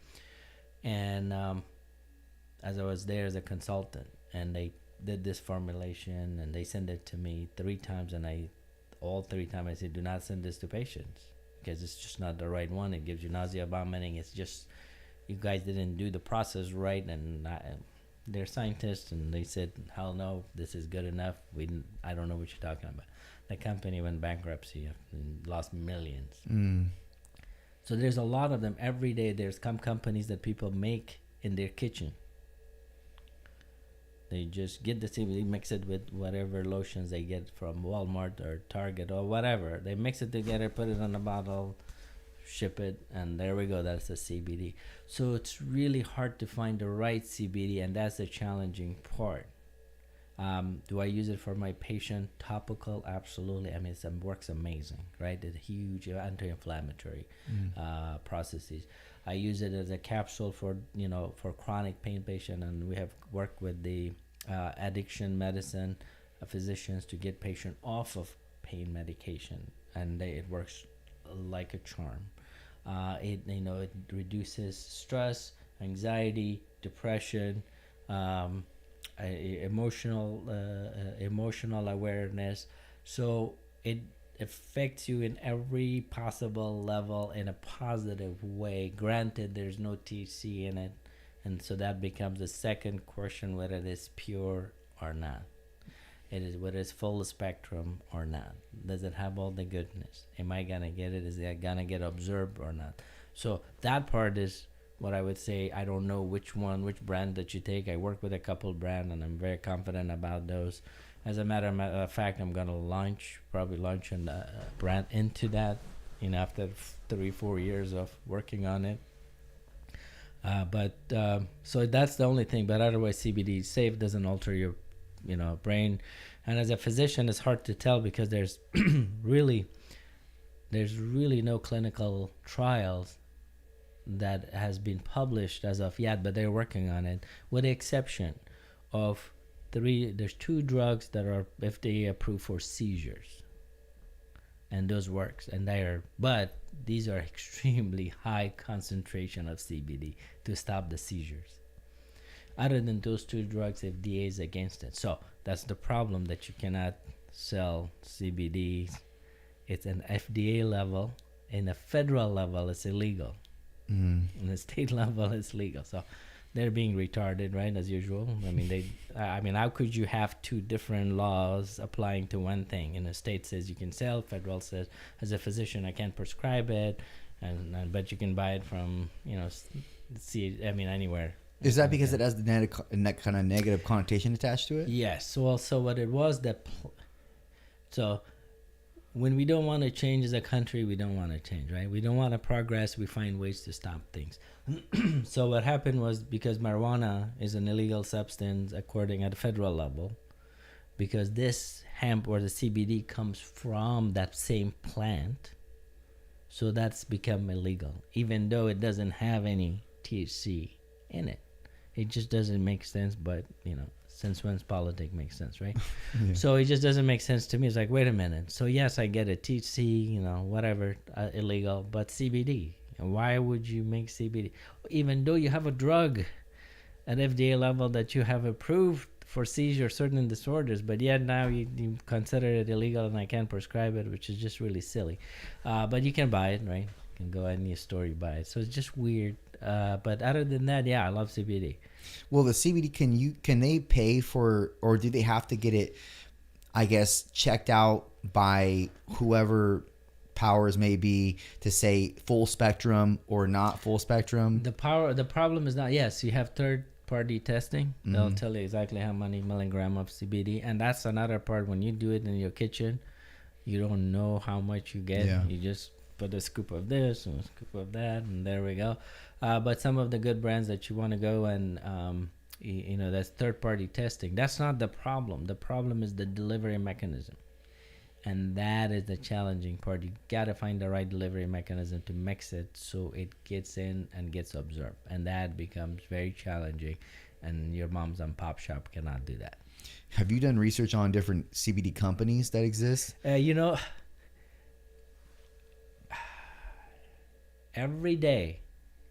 And as I was there as a consultant, and they did this formulation and they sent it to me 3 times, and all 3 times I said, do not send this to patients because it's just not the right one. It gives you nausea, vomiting. It's just, you guys didn't do the process right. And they're scientists, and they said, hell no, this is good enough. I don't know what you're talking about. The company went bankruptcy and lost millions. So there's a lot of them every day. There's companies that people make in their kitchen. They just get the CBD, mix it with whatever lotions they get from Walmart or Target or whatever. They mix it together, put it in a bottle, ship it, and there we go. That's the CBD. So it's really hard to find the right CBD, and that's the challenging part. Do I use it for my patient? Topical? Absolutely. I mean, it works amazing, right? It's huge anti-inflammatory processes. I use it as a capsule for chronic pain patient, and we have worked with the addiction medicine physicians to get patient off of pain medication, and it works like a charm. It reduces stress, anxiety, depression, emotional awareness. So it affects you in every possible level in a positive way. Granted, there's no THC in it, and so that becomes the second question, whether it is pure or not. It is whether it's full spectrum or not. Does it have all the goodness? Am I gonna get it? Is it gonna get absorbed or not? So that part is what I would say. I don't know which brand that you take. I work with a couple brands, and I'm very confident about those. As a matter of fact, I'm gonna probably launch a brand into that, after 3-4 years of working on it. So that's the only thing. But otherwise, CBD is safe, doesn't alter your, brain. And as a physician, it's hard to tell because there's really no clinical trials that has been published as of yet, but they're working on it, with the exception of there's 2 drugs that are FDA approved for seizures, and those works, but these are extremely high concentration of CBD to stop the seizures. Other than those 2 drugs, FDA is against it. So that's the problem, that you cannot sell CBD. It's an FDA level. In a federal level, it's illegal. In the state level, it's legal. So they're being retarded, right, as usual. I mean, how could you have 2 different laws applying to one thing? In the state says you can sell, federal says, as a physician, I can't prescribe it, but you can buy it from, anywhere. Is that because it has the kind of negative connotation attached to it? Yes. Well, so what it was so when we don't want to change as a country, we don't want to change, right? We don't want to progress. We find ways to stop things. So what happened was, because marijuana is an illegal substance according at the federal level, because this hemp or the CBD comes from that same plant, so that's become illegal, even though it doesn't have any THC in it. It just doesn't make sense, but since when's politics makes sense, right? Yeah. So it just doesn't make sense to me. It's like, wait a minute. So yes, I get it, THC, whatever, illegal, but CBD. And why would you make CBD? Even though you have a drug at FDA level that you have approved for seizure, certain disorders, but yet now you consider it illegal and I can't prescribe it, which is just really silly. But you can buy it, right? You can go any store, you buy it. So it's just weird. But other than that, yeah, I love CBD. Well, the CBD, can they pay for, or do they have to get it, I guess, checked out by whoever powers may be to say full spectrum or not full spectrum? The problem is not, yes, you have third party testing. They'll tell you exactly how many milligram of CBD, and that's another part. When you do it in your kitchen, you don't know how much you get. Yeah. You just put a scoop of this and a scoop of that, and there we go. But some of the good brands that you want to go and that's third party testing. That's not the problem. The problem is the delivery mechanism, and that is the challenging part. You gotta find the right delivery mechanism to mix it so it gets in and gets absorbed, and that becomes very challenging, and your mom's and pop shop cannot do that. Have you done research on different CBD companies that exist? Every day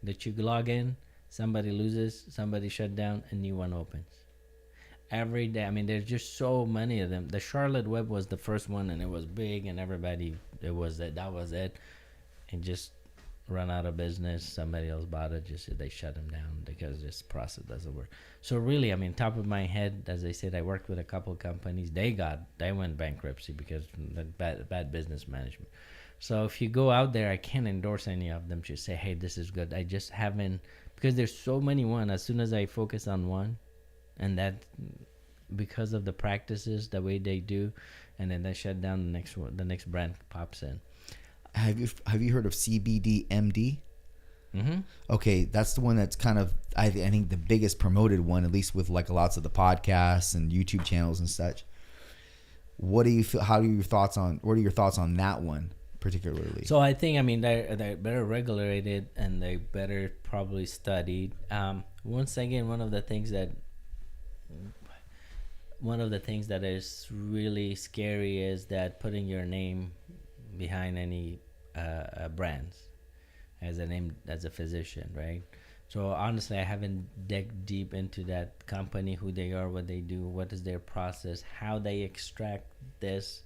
that you log in, somebody loses, somebody shut down, a new one opens. Every day. I mean, there's just so many of them. The Charlotte Web was the first one, and it was big, and everybody, that was it. And just run out of business. Somebody else bought it. Just they shut them down because this process doesn't work. So really, I mean, top of my head, as I said, I worked with a couple of companies. They went bankruptcy because of bad business management. So if you go out there, I can't endorse any of them to say, hey, this is good. I just haven't, because there's so many one. As soon as I focus on one, and that because of the practices, the way they do, and then they shut down, the next one, the next brand pops in. Have you heard of CBD MD? Mm-hmm. Okay, that's the one that's kind of I think the biggest promoted one, at least with like lots of the podcasts and YouTube channels and such. What do you feel? What are your thoughts on that one particularly? So I think, I mean, they're better regulated and they better probably studied. Once again, one of the things that is really scary is that putting your name behind any brands as a physician, right? So honestly, I haven't dug deep into that company, who they are, what they do, what is their process, how they extract this,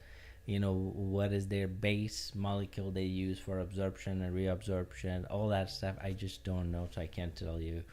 what is their base molecule they use for absorption and reabsorption, all that stuff. I just don't know, so I can't tell you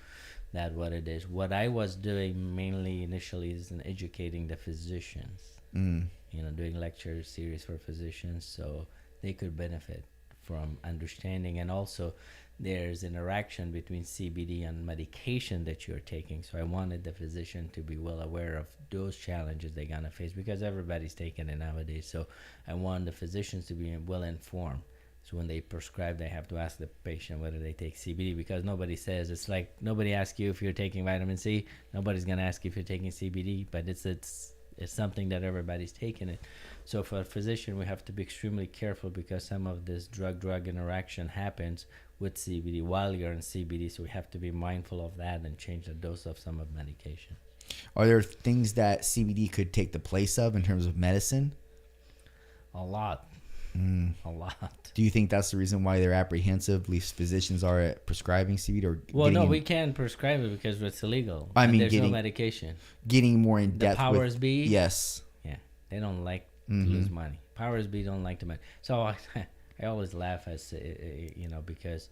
that what it is. What I was doing mainly initially is in educating the physicians, doing lecture series for physicians so they could benefit from understanding, and also there's interaction between CBD and medication that you're taking. So I wanted the physician to be well aware of those challenges they're gonna face, because everybody's taking it nowadays. So I want the physicians to be well informed. So when they prescribe, they have to ask the patient whether they take CBD, because nobody says, it's like nobody asks you if you're taking vitamin C. Nobody's gonna ask you if you're taking CBD, but it's something that everybody's taking it. So for a physician, we have to be extremely careful, because some of this drug interaction happens with CBD while you're in CBD. So we have to be mindful of that and change the dose of some of medication. Are there things that CBD could take the place of in terms of medicine? A lot. A lot. Do you think that's the reason why they're apprehensive, at least physicians are, at prescribing CBD? Or we can't prescribe it because it's illegal. There's no medication. Getting more in depth. The powers be. Yes. Yeah, they don't like to lose money. Powers be don't like to money. So I always laugh as because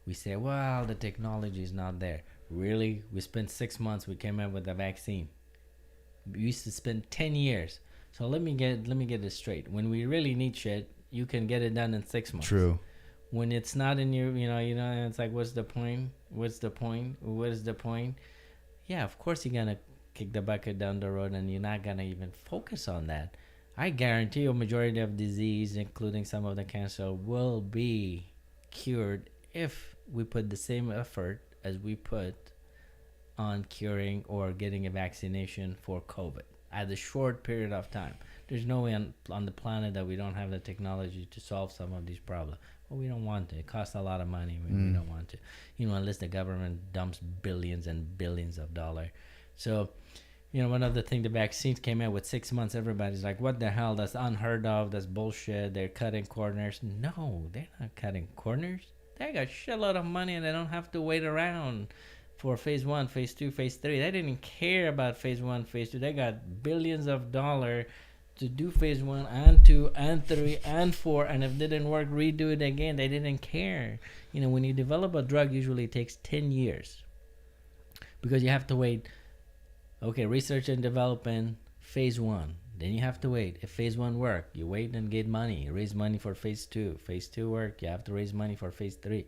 we say, well, the technology is not there. Really, we spent 6 months. We came up with a vaccine. We used to spend 10 years. So let me get this straight. When we really need shit, you can get it done in 6 months. True. When it's not in your, it's like, what's the point? What is the point? Yeah, of course you're gonna kick the bucket down the road, and you're not gonna even focus on that. I guarantee you, a majority of disease, including some of the cancer, will be cured if we put the same effort as we put on curing or getting a vaccination for COVID at a short period of time. There's no way on the planet that we don't have the technology to solve some of these problems. But we don't want to. It costs a lot of money. We don't want to. Unless the government dumps billions and billions of dollars. So, one of the things, the vaccines came out with 6 months. Everybody's like, what the hell? That's unheard of. That's bullshit. They're cutting corners. No, they're not cutting corners. They got a shitload of money, and they don't have to wait around for phase 1, phase 2, phase 3. They didn't care about phase 1, phase 2. They got billions of dollars to do phase 1 and 2 and 3 and 4, and if it didn't work, redo it again. They didn't care. When you develop a drug, usually it takes 10 years because you have to wait. Okay, research and development, phase 1. Then you have to wait. If phase 1 work, you wait and get money. Raise money for phase 2. Phase 2 work, you have to raise money for phase 3.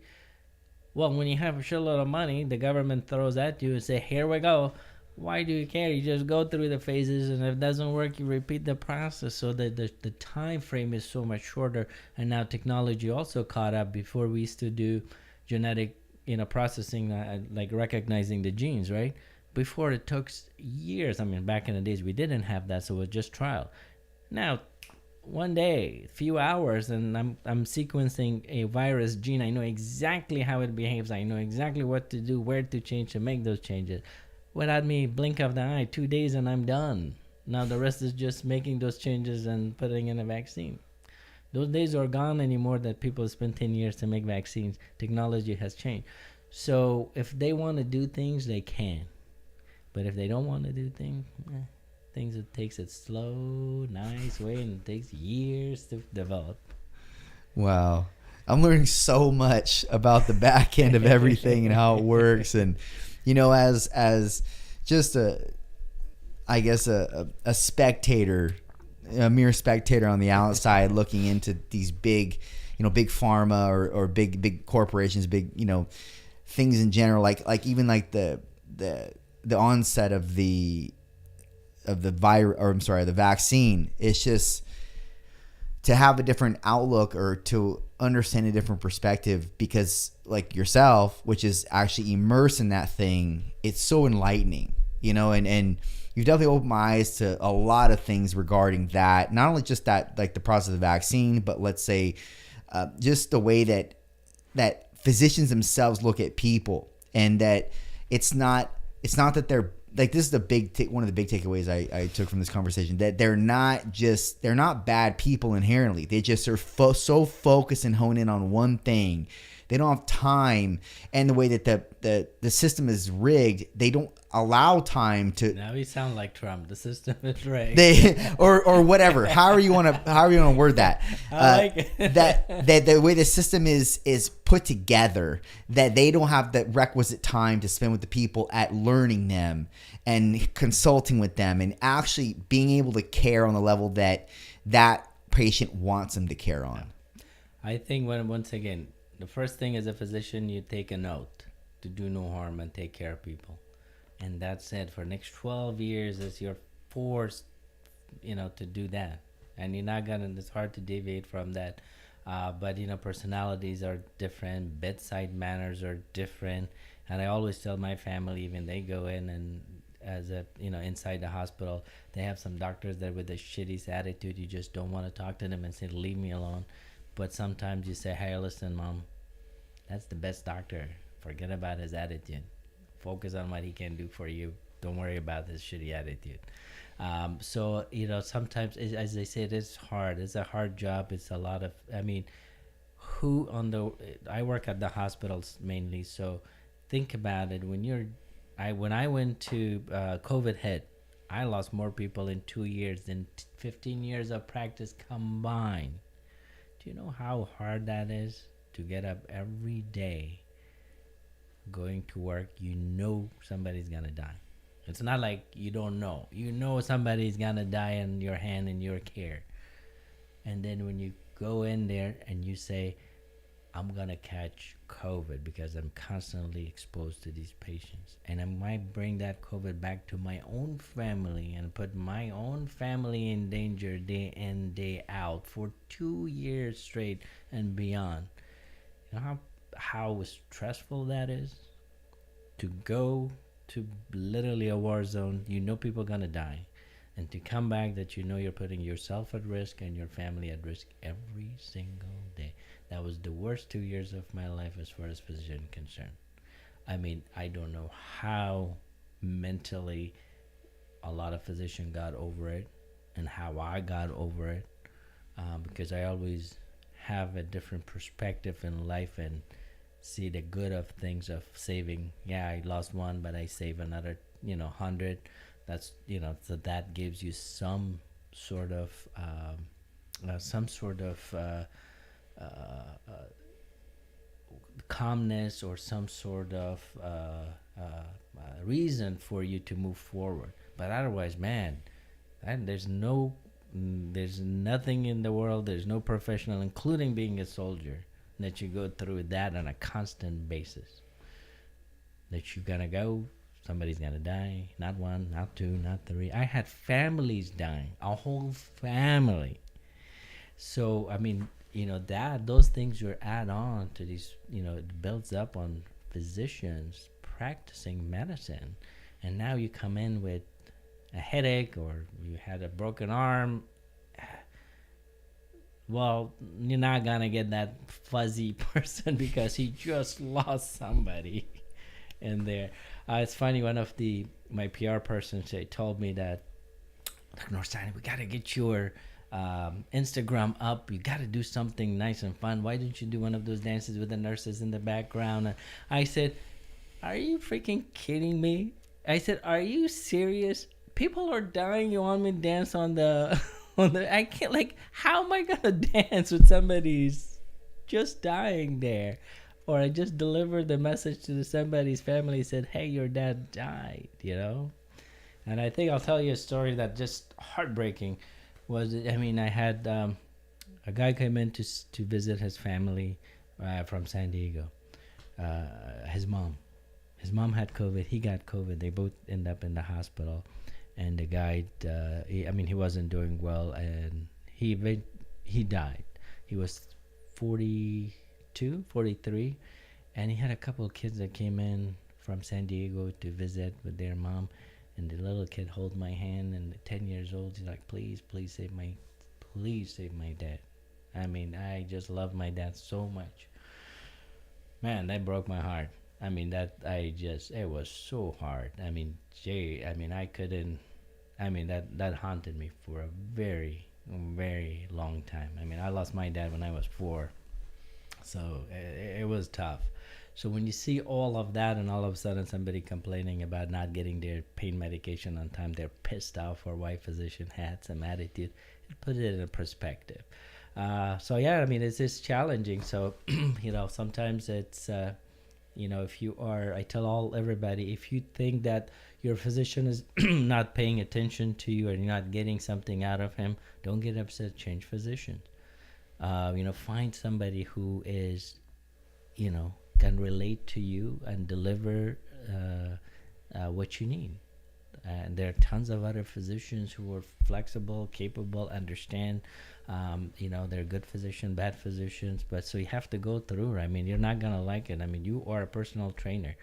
Well, when you have a shitload of money, the government throws at you and say, here we go. Why do you care? You just go through the phases, and if it doesn't work, you repeat the process. So that the time frame is so much shorter. And now technology also caught up. Before, we used to do genetic processing, like recognizing the genes, right? Before, it took years. I mean, back in the days, we didn't have that, so it was just trial. Now, one day, few hours, and I'm sequencing a virus gene. I know exactly how it behaves. I know exactly what to do, where to change to make those changes. Without me blink of the eye, 2 days and I'm done. Now the rest is just making those changes and putting in a vaccine. Those days are gone anymore that people spend 10 years to make vaccines. Technology has changed. So if they want to do things, they can. But if they don't want to do things, it takes it slow, nice way, and it takes years to develop. Wow. I'm learning so much about the back end of everything and how it works. And, as just a spectator, a mere spectator on the outside looking into these big, big pharma or big corporations, big, things in general, like even like the onset of the vaccine. It's just to have a different outlook or to understand a different perspective, because like yourself, which is actually immersed in that thing, it's so enlightening, and you've definitely opened my eyes to a lot of things regarding that. Not only just that, like the process of the vaccine, but let's say just the way that physicians themselves look at people, and that it's not that they're like, this is one of the big takeaways I took from this conversation, that they're not bad people inherently. They just are so focused and hone in on one thing. They don't have time, and the way that the system is rigged, they don't allow time to. Now you sound like Trump. The system is rigged. or whatever. However you want to word that. I like it. that the way the system is put together, that they don't have the requisite time to spend with the people at learning them and consulting with them and actually being able to care on the level that patient wants them to care on. I think once again, the first thing as a physician, you take a note to do no harm and take care of people. And that's it. For the next 12 years, it's your forced, to do that. And you're not it's hard to deviate from that. But, personalities are different. Bedside manners are different. And I always tell my family, even they go in and inside the hospital, they have some doctors that with the shittiest attitude, you just don't want to talk to them and say, leave me alone. But sometimes you say, hey, listen, Mom, that's the best doctor. Forget about his attitude. Focus on what he can do for you. Don't worry about his shitty attitude. So, sometimes, as I say, it is hard. It's a hard job. It's a lot of, I work at the hospitals mainly. So think about it. When I went to COVID hit, I lost more people in 2 years than 15 years of practice combined. Do you know how hard that is to get up every day, going to work? Somebody's gonna die. It's not like you don't know. Somebody's gonna die in your hand, in your care. And then when you go in there and you say, I'm gonna catch COVID because I'm constantly exposed to these patients, and I might bring that COVID back to my own family and put my own family in danger day in, day out for 2 years straight and beyond. You know how stressful that is? To go to literally a war zone, people are gonna die, and to come back that you're putting yourself at risk and your family at risk every single day. That was the worst 2 years of my life as far as physician concerned. I don't know how mentally a lot of physicians got over it and how I got over it, because I always have a different perspective in life and see the good of things, of saving. Yeah, I lost one, but I save another 100. That's so that gives you some sort of calmness or some sort of reason for you to move forward. But otherwise, man, there's nothing in the world, there's no professional, including being a soldier, that you go through that on a constant basis. That you're gonna go, somebody's gonna die, not one, not two, not three. I had families dying, a whole family. So, I mean, those things you add on to these, it builds up on physicians practicing medicine. And now you come in with a headache or you had a broken arm. Well, you're not gonna get that fuzzy person because he just lost somebody in there. It's funny, one of my PR persons told me that, Dr. Nooristani, we gotta get your Instagram up. You gotta do something nice and fun. Why don't you do one of those dances with the nurses in the background? And I said, are you freaking kidding me? I said, are you serious? People are dying. You want me to dance on the I can't, how am I gonna dance with somebody's just dying there? Or I just delivered the message to somebody's family, said, hey, your dad died, And I think I'll tell you a story that just heartbreaking was, I had a guy came in to visit his family from San Diego. His mom had COVID. He got COVID. They both end up in the hospital. And the guy, he wasn't doing well, and he died. He was 42, 43, and he had a couple of kids that came in from San Diego to visit with their mom, and the little kid held my hand, and 10 years old, he's like, please save my dad. I just love my dad so much. Man, that broke my heart. It was so hard. I couldn't, that haunted me for a very, very long time. I lost my dad when I was 4. So it was tough. So when you see all of that and all of a sudden somebody complaining about not getting their pain medication on time, they're pissed off or why physician had some attitude, it put it in perspective. It's just challenging. So, sometimes it's, if you are, I tell everybody, if you think that your physician is not paying attention to you or you're not getting something out of him, don't get upset, change physicians. Find somebody who is, can relate to you and deliver what you need. And there are tons of other physicians who are flexible, capable, understand. They're good physicians, bad physicians, but so you have to go through. You're not gonna like it. You are a personal trainer.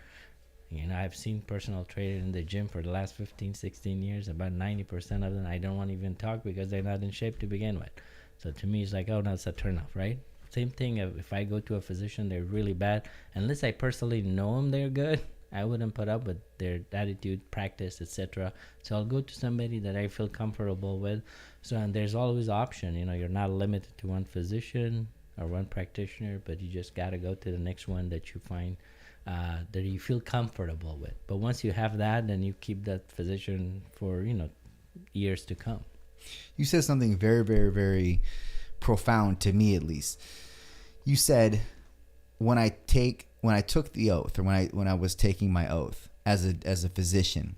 I've seen personal trainers in the gym for the last 15, 16 years. About 90% of them, I don't want to even talk because they're not in shape to begin with. So to me, it's like, oh, no, it's a turnoff, right? Same thing if I go to a physician, they're really bad. Unless I personally know them, they're good. I wouldn't put up with their attitude, practice, etc. So I'll go to somebody that I feel comfortable with. So, and there's always option. You're not limited to one physician or one practitioner, but you just got to go to the next one that you find that you feel comfortable with. But once you have that, then you keep that physician for, years to come. You said something very, very, very profound to me, at least. You said, when I took the oath, or when I was taking my oath as a physician,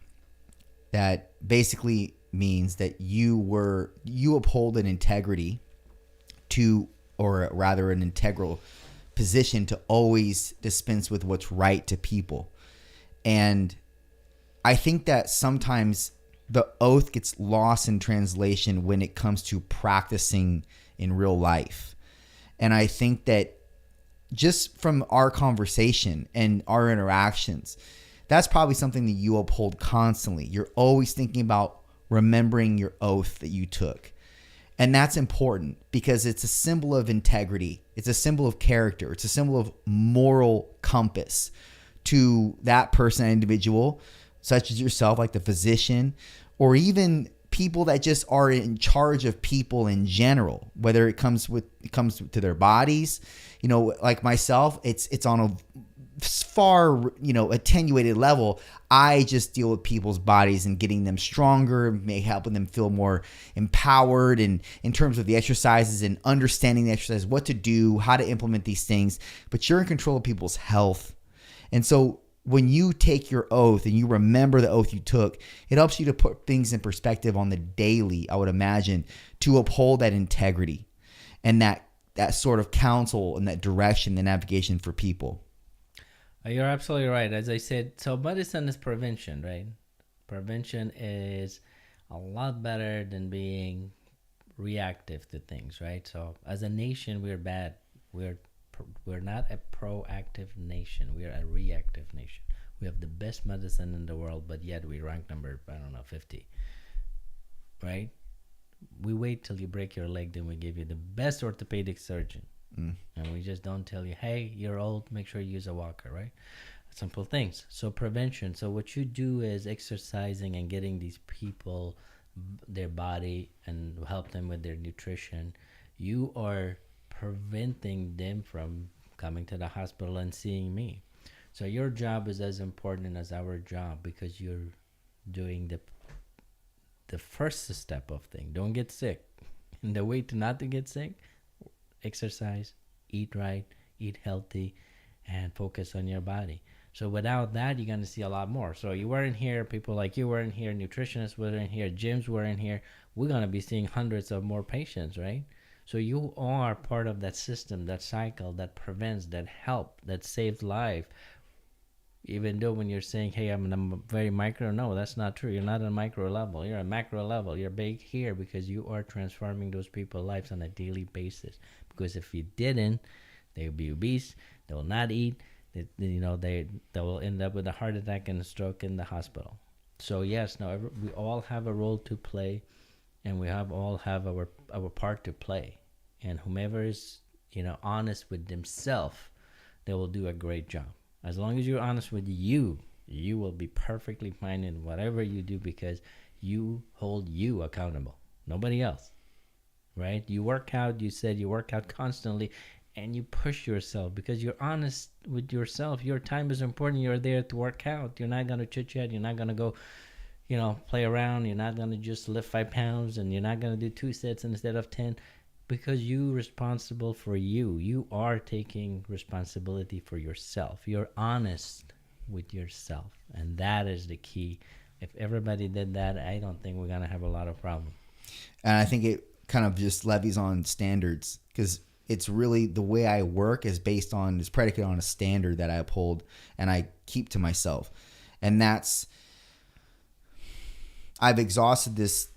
that basically means that you uphold an integrity to, or rather an integral position to always dispense with what's right to people. And I think that sometimes the oath gets lost in translation when it comes to practicing in real life. And I think that just from our conversation and our interactions, that's probably something that you uphold constantly. You're always thinking about remembering your oath that you took. And that's important because it's a symbol of integrity. It's a symbol of character. It's a symbol of moral compass to that person, individual, such as yourself, like the physician, or even people that just are in charge of people in general, whether it comes to their bodies, like myself, it's on a far, attenuated level. I just deal with people's bodies and getting them stronger, helping them feel more empowered, and in terms of the exercises and understanding the exercise, what to do, how to implement these things. But you're in control of people's health. And so when you take your oath and you remember the oath you took, it helps you to put things in perspective on the daily, I would imagine, to uphold that integrity and that sort of counsel and that direction, the navigation for people. You're absolutely right. As I said, so medicine is prevention, right? Prevention is a lot better than being reactive to things, right? So as a nation, we're bad. We're not a proactive nation. We are a reactive nation. We have the best medicine in the world, but yet we rank number, 50, right? We wait till you break your leg, then we give you the best orthopedic surgeon. And we just don't tell you, hey, you're old, make sure you use a walker, right? Simple things. So prevention. So what you do is exercising and getting these people their body and help them with their nutrition. You are preventing them from coming to the hospital and seeing me. So your job is as important as our job, because you're doing the first step of thing. Don't get sick. And the way to not to get sick, exercise, eat right, eat healthy, and focus on your body. So without that, you're going to see a lot more. So you weren't here, people like you weren't here, nutritionists weren't here, gyms weren't here. We're going to be seeing hundreds of more patients, right? So you are part of that system, that cycle that prevents, that help, that saves life. Even though when you're saying, hey, I'm very micro, no, that's not true. You're not on a micro level. You're a macro level. You're big here because you are transforming those people's lives on a daily basis. Because if you didn't, they would be obese. They will not eat. They will end up with a heart attack and a stroke in the hospital. So yes, we all have a role to play, and we all have our part to play. And whomever is honest with themselves, they will do a great job. As long as you're honest with you will be perfectly fine in whatever you do, because you hold you accountable, nobody else, right? You work out, you said you work out constantly, and you push yourself because you're honest with yourself. Your time is important. You're there to work out. You're not going to chit-chat. You're not going to go, play around. You're not going to just lift 5 pounds, and you're not going to do 2 sets instead of 10. Because you're responsible for you. You are taking responsibility for yourself. You're honest with yourself. And that is the key. If everybody did that, I don't think we're going to have a lot of problems. And I think it kind of just levies on standards, because it's really the way I work is predicated on a standard that I uphold and I keep to myself. And I've exhausted this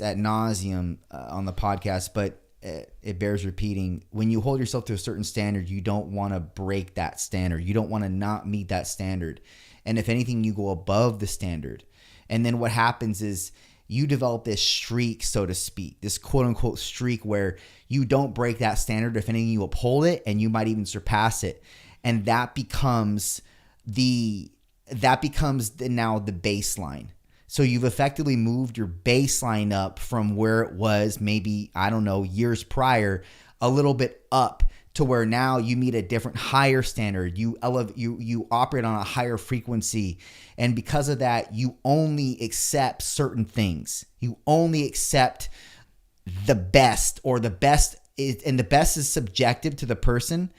ad nauseum on the podcast, but it bears repeating. When you hold yourself to a certain standard, you don't want to break that standard. You don't want to not meet that standard. And if anything, you go above the standard. And then what happens is you develop this streak, so to speak, this quote unquote streak where you don't break that standard. If anything, you uphold it and you might even surpass it. And that becomes now the baseline. So you've effectively moved your baseline up from where it was maybe, years prior, a little bit up to where now you meet a different higher standard. You operate on a higher frequency. And because of that, you only accept certain things. You only accept the best, or the best is subjective to the person,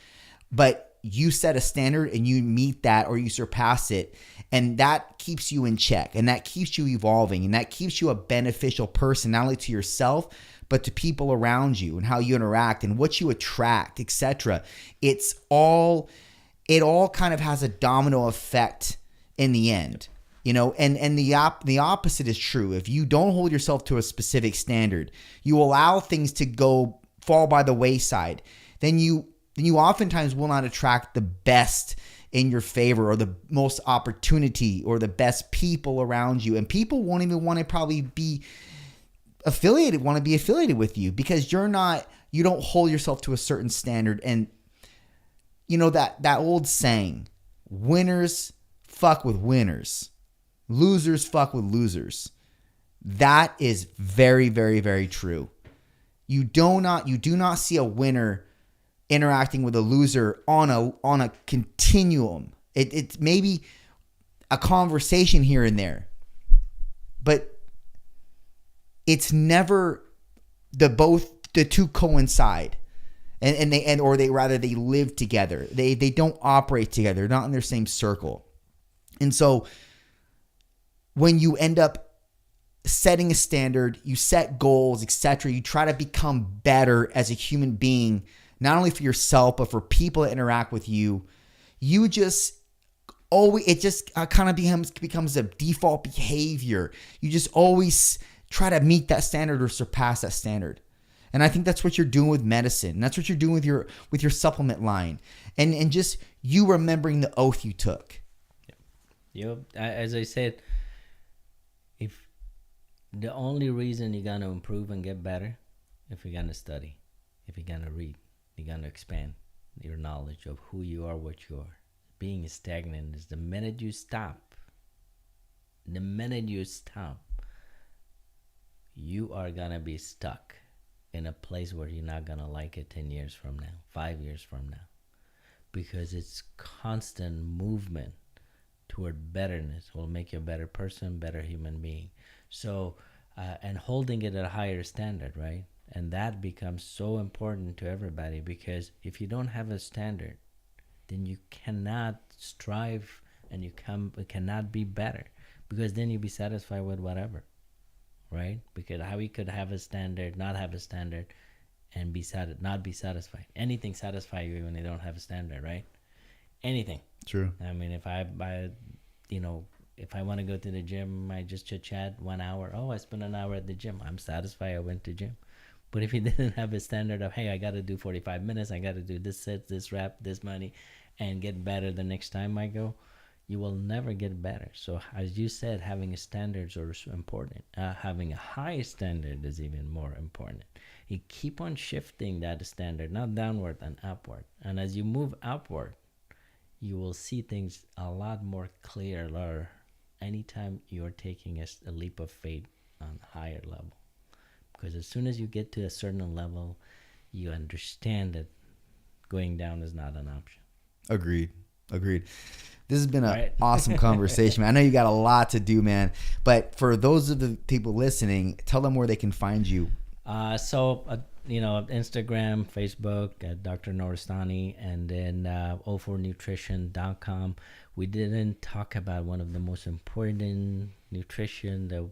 but you set a standard and you meet that or you surpass it. And that keeps you in check, and that keeps you evolving, and that keeps you a beneficial person, not only to yourself, but to people around you and how you interact and what you attract, etc. It all kind of has a domino effect in the end, and the opposite is true. If you don't hold yourself to a specific standard, you allow things to fall by the wayside, then you oftentimes will not attract the best in your favor, or the most opportunity, or the best people around you. And people won't even want to probably be affiliated with you, because you don't hold yourself to a certain standard. And that old saying, winners fuck with winners, losers fuck with losers. That is very, very, very true. You do not see a winner interacting with a loser on a continuum. It's maybe a conversation here and there, but it's never the two coincide, and they live together. They don't operate together. They're not in their same circle. And so when you end up setting a standard, you set goals, etc., you try to become better as a human being, not only for yourself but for people that interact with you. You just it just kind of becomes a default behavior. You just always try to meet that standard or surpass that standard. And I think that's what you're doing with medicine. And that's what you're doing with your supplement line. And just you remembering the oath you took. Yep. As I said, if the only reason you're going to improve and get better, if you're going to study, if you're going to read, you're going to expand your knowledge of who you are, what you are. Being stagnant is the minute you stop, you are going to be stuck in a place where you're not going to like it 10 years from now, 5 years from now, because it's constant movement toward betterness will make you a better person, better human being. So, and holding it at a higher standard, right? And that becomes so important to everybody, because if you don't have a standard, then you cannot strive and you cannot be better, because then you'll be satisfied with whatever, right? Because how we could have a standard, not have a standard, and not be satisfied. Anything satisfies you when you don't have a standard, right? Anything. True. I mean, if I want to go to the gym, I just chit chat 1 hour. Oh, I spent an hour at the gym. I'm satisfied I went to gym. But if you didn't have a standard of, hey, I got to do 45 minutes, I got to do this set, this rep, this money, and get better the next time I go, you will never get better. So as you said, having a standards is important. Having a high standard is even more important. You keep on shifting that standard, not downward and upward. And as you move upward, you will see things a lot more clearer anytime you're taking a leap of faith on a higher level. Because as soon as you get to a certain level, you understand that going down is not an option. Agreed. This has been an awesome conversation, man. I know you got a lot to do, man. But for those of the people listening, tell them where they can find you. Instagram, Facebook, Dr. Nooristani, and then 04nutrition.com. We didn't talk about one of the most important nutrition that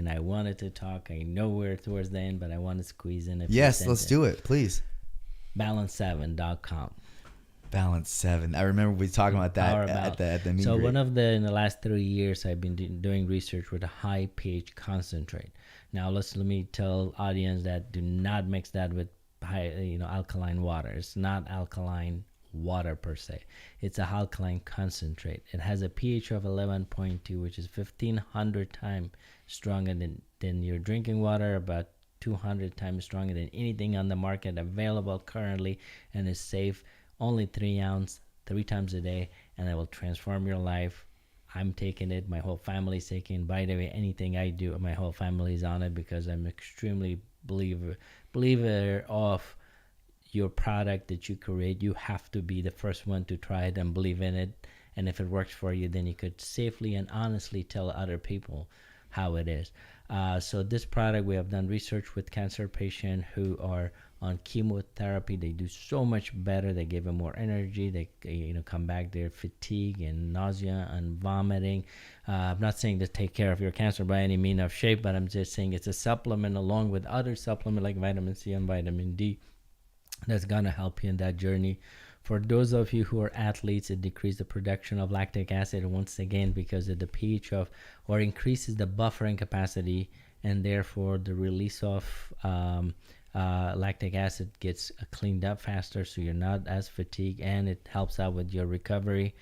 I wanted to talk. I know we're towards the end, but I want to squeeze in. Yes, let's do it, please. Balance7.com. Balance 7. I remember we talking about that at the meeting. So in the last 3 years, I've been doing research with a high pH concentrate. Now let me tell audience that do not mix that with alkaline water. It's not alkaline water per se. It's a alkaline concentrate. It has a pH of 11.2, which is 1,500 times stronger than your drinking water, about 200 times stronger than anything on the market available currently, and is safe. Only 3 ounces, 3 times a day, and it will transform your life. I'm taking it. My whole family's taking it. By the way, anything I do, my whole family's on it, because I'm extremely believer of your product that you create. You have to be the first one to try it and believe in it. And if it works for you, then you could safely and honestly tell other people how it is. So this product, we have done research with cancer patients who are on chemotherapy. They do so much better. They give them more energy. They come back their fatigue and nausea and vomiting. I'm not saying to take care of your cancer by any means of shape, but I'm just saying it's a supplement along with other supplements like vitamin C and vitamin D that's going to help you in that journey. For those of you who are athletes, it decreases the production of lactic acid once again because of the pH or increases the buffering capacity, and therefore the release of lactic acid gets cleaned up faster, so you're not as fatigued, and it helps out with your recovery.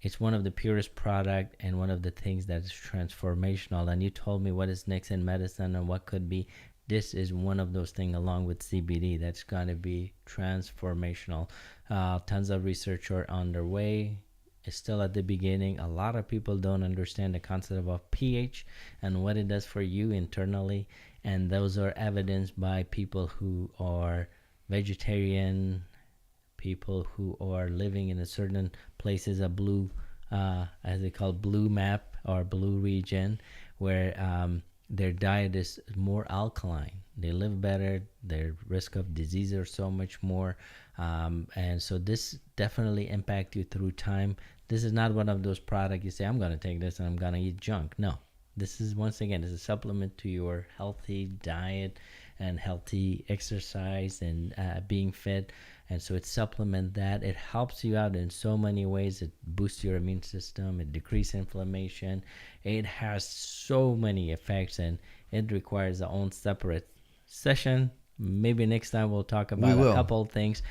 It's one of the purest product and one of the things that is transformational. And you told me what is next in medicine and what could be. This is one of those things along with CBD that's going to be transformational. Tons of research are underway. It's still at the beginning. A lot of people don't understand the concept of pH and what it does for you internally. And those are evidenced by people who are vegetarian people who are living in a certain places, a blue, as they call blue map or blue region, where their diet is more alkaline. They live better. Their risk of disease are so much more, and so this definitely impact you through time. This is not one of those products you say, I'm going to take this and I'm going to eat junk. No, this is, once again, is a supplement to your healthy diet and healthy exercise and being fit. And so it supplements that. It helps you out in so many ways. It boosts your immune system. It decreases inflammation. It has so many effects, and it requires its own separate session. Maybe next time we'll talk about a couple of things.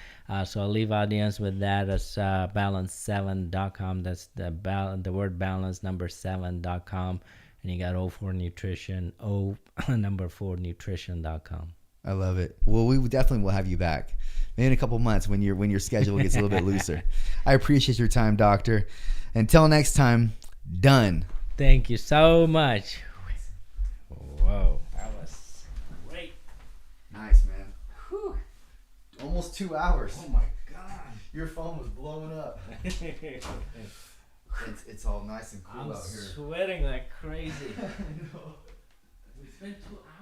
So I'll leave audience with that. It's balance7.com. That's the word balance, number 7.com. And you got O4 Nutrition, number 4 nutrition.com. I love it. Well, we definitely will have you back maybe in a couple months when your schedule gets a little bit looser. I appreciate your time, doctor. Until next time, done. Thank you so much. Whoa, that was great. Nice, man. Whew. Almost 2 hours. Oh my God. Your phone was blowing up. It's all nice and cool out here. I'm sweating like crazy. I know. We spent 2 hours.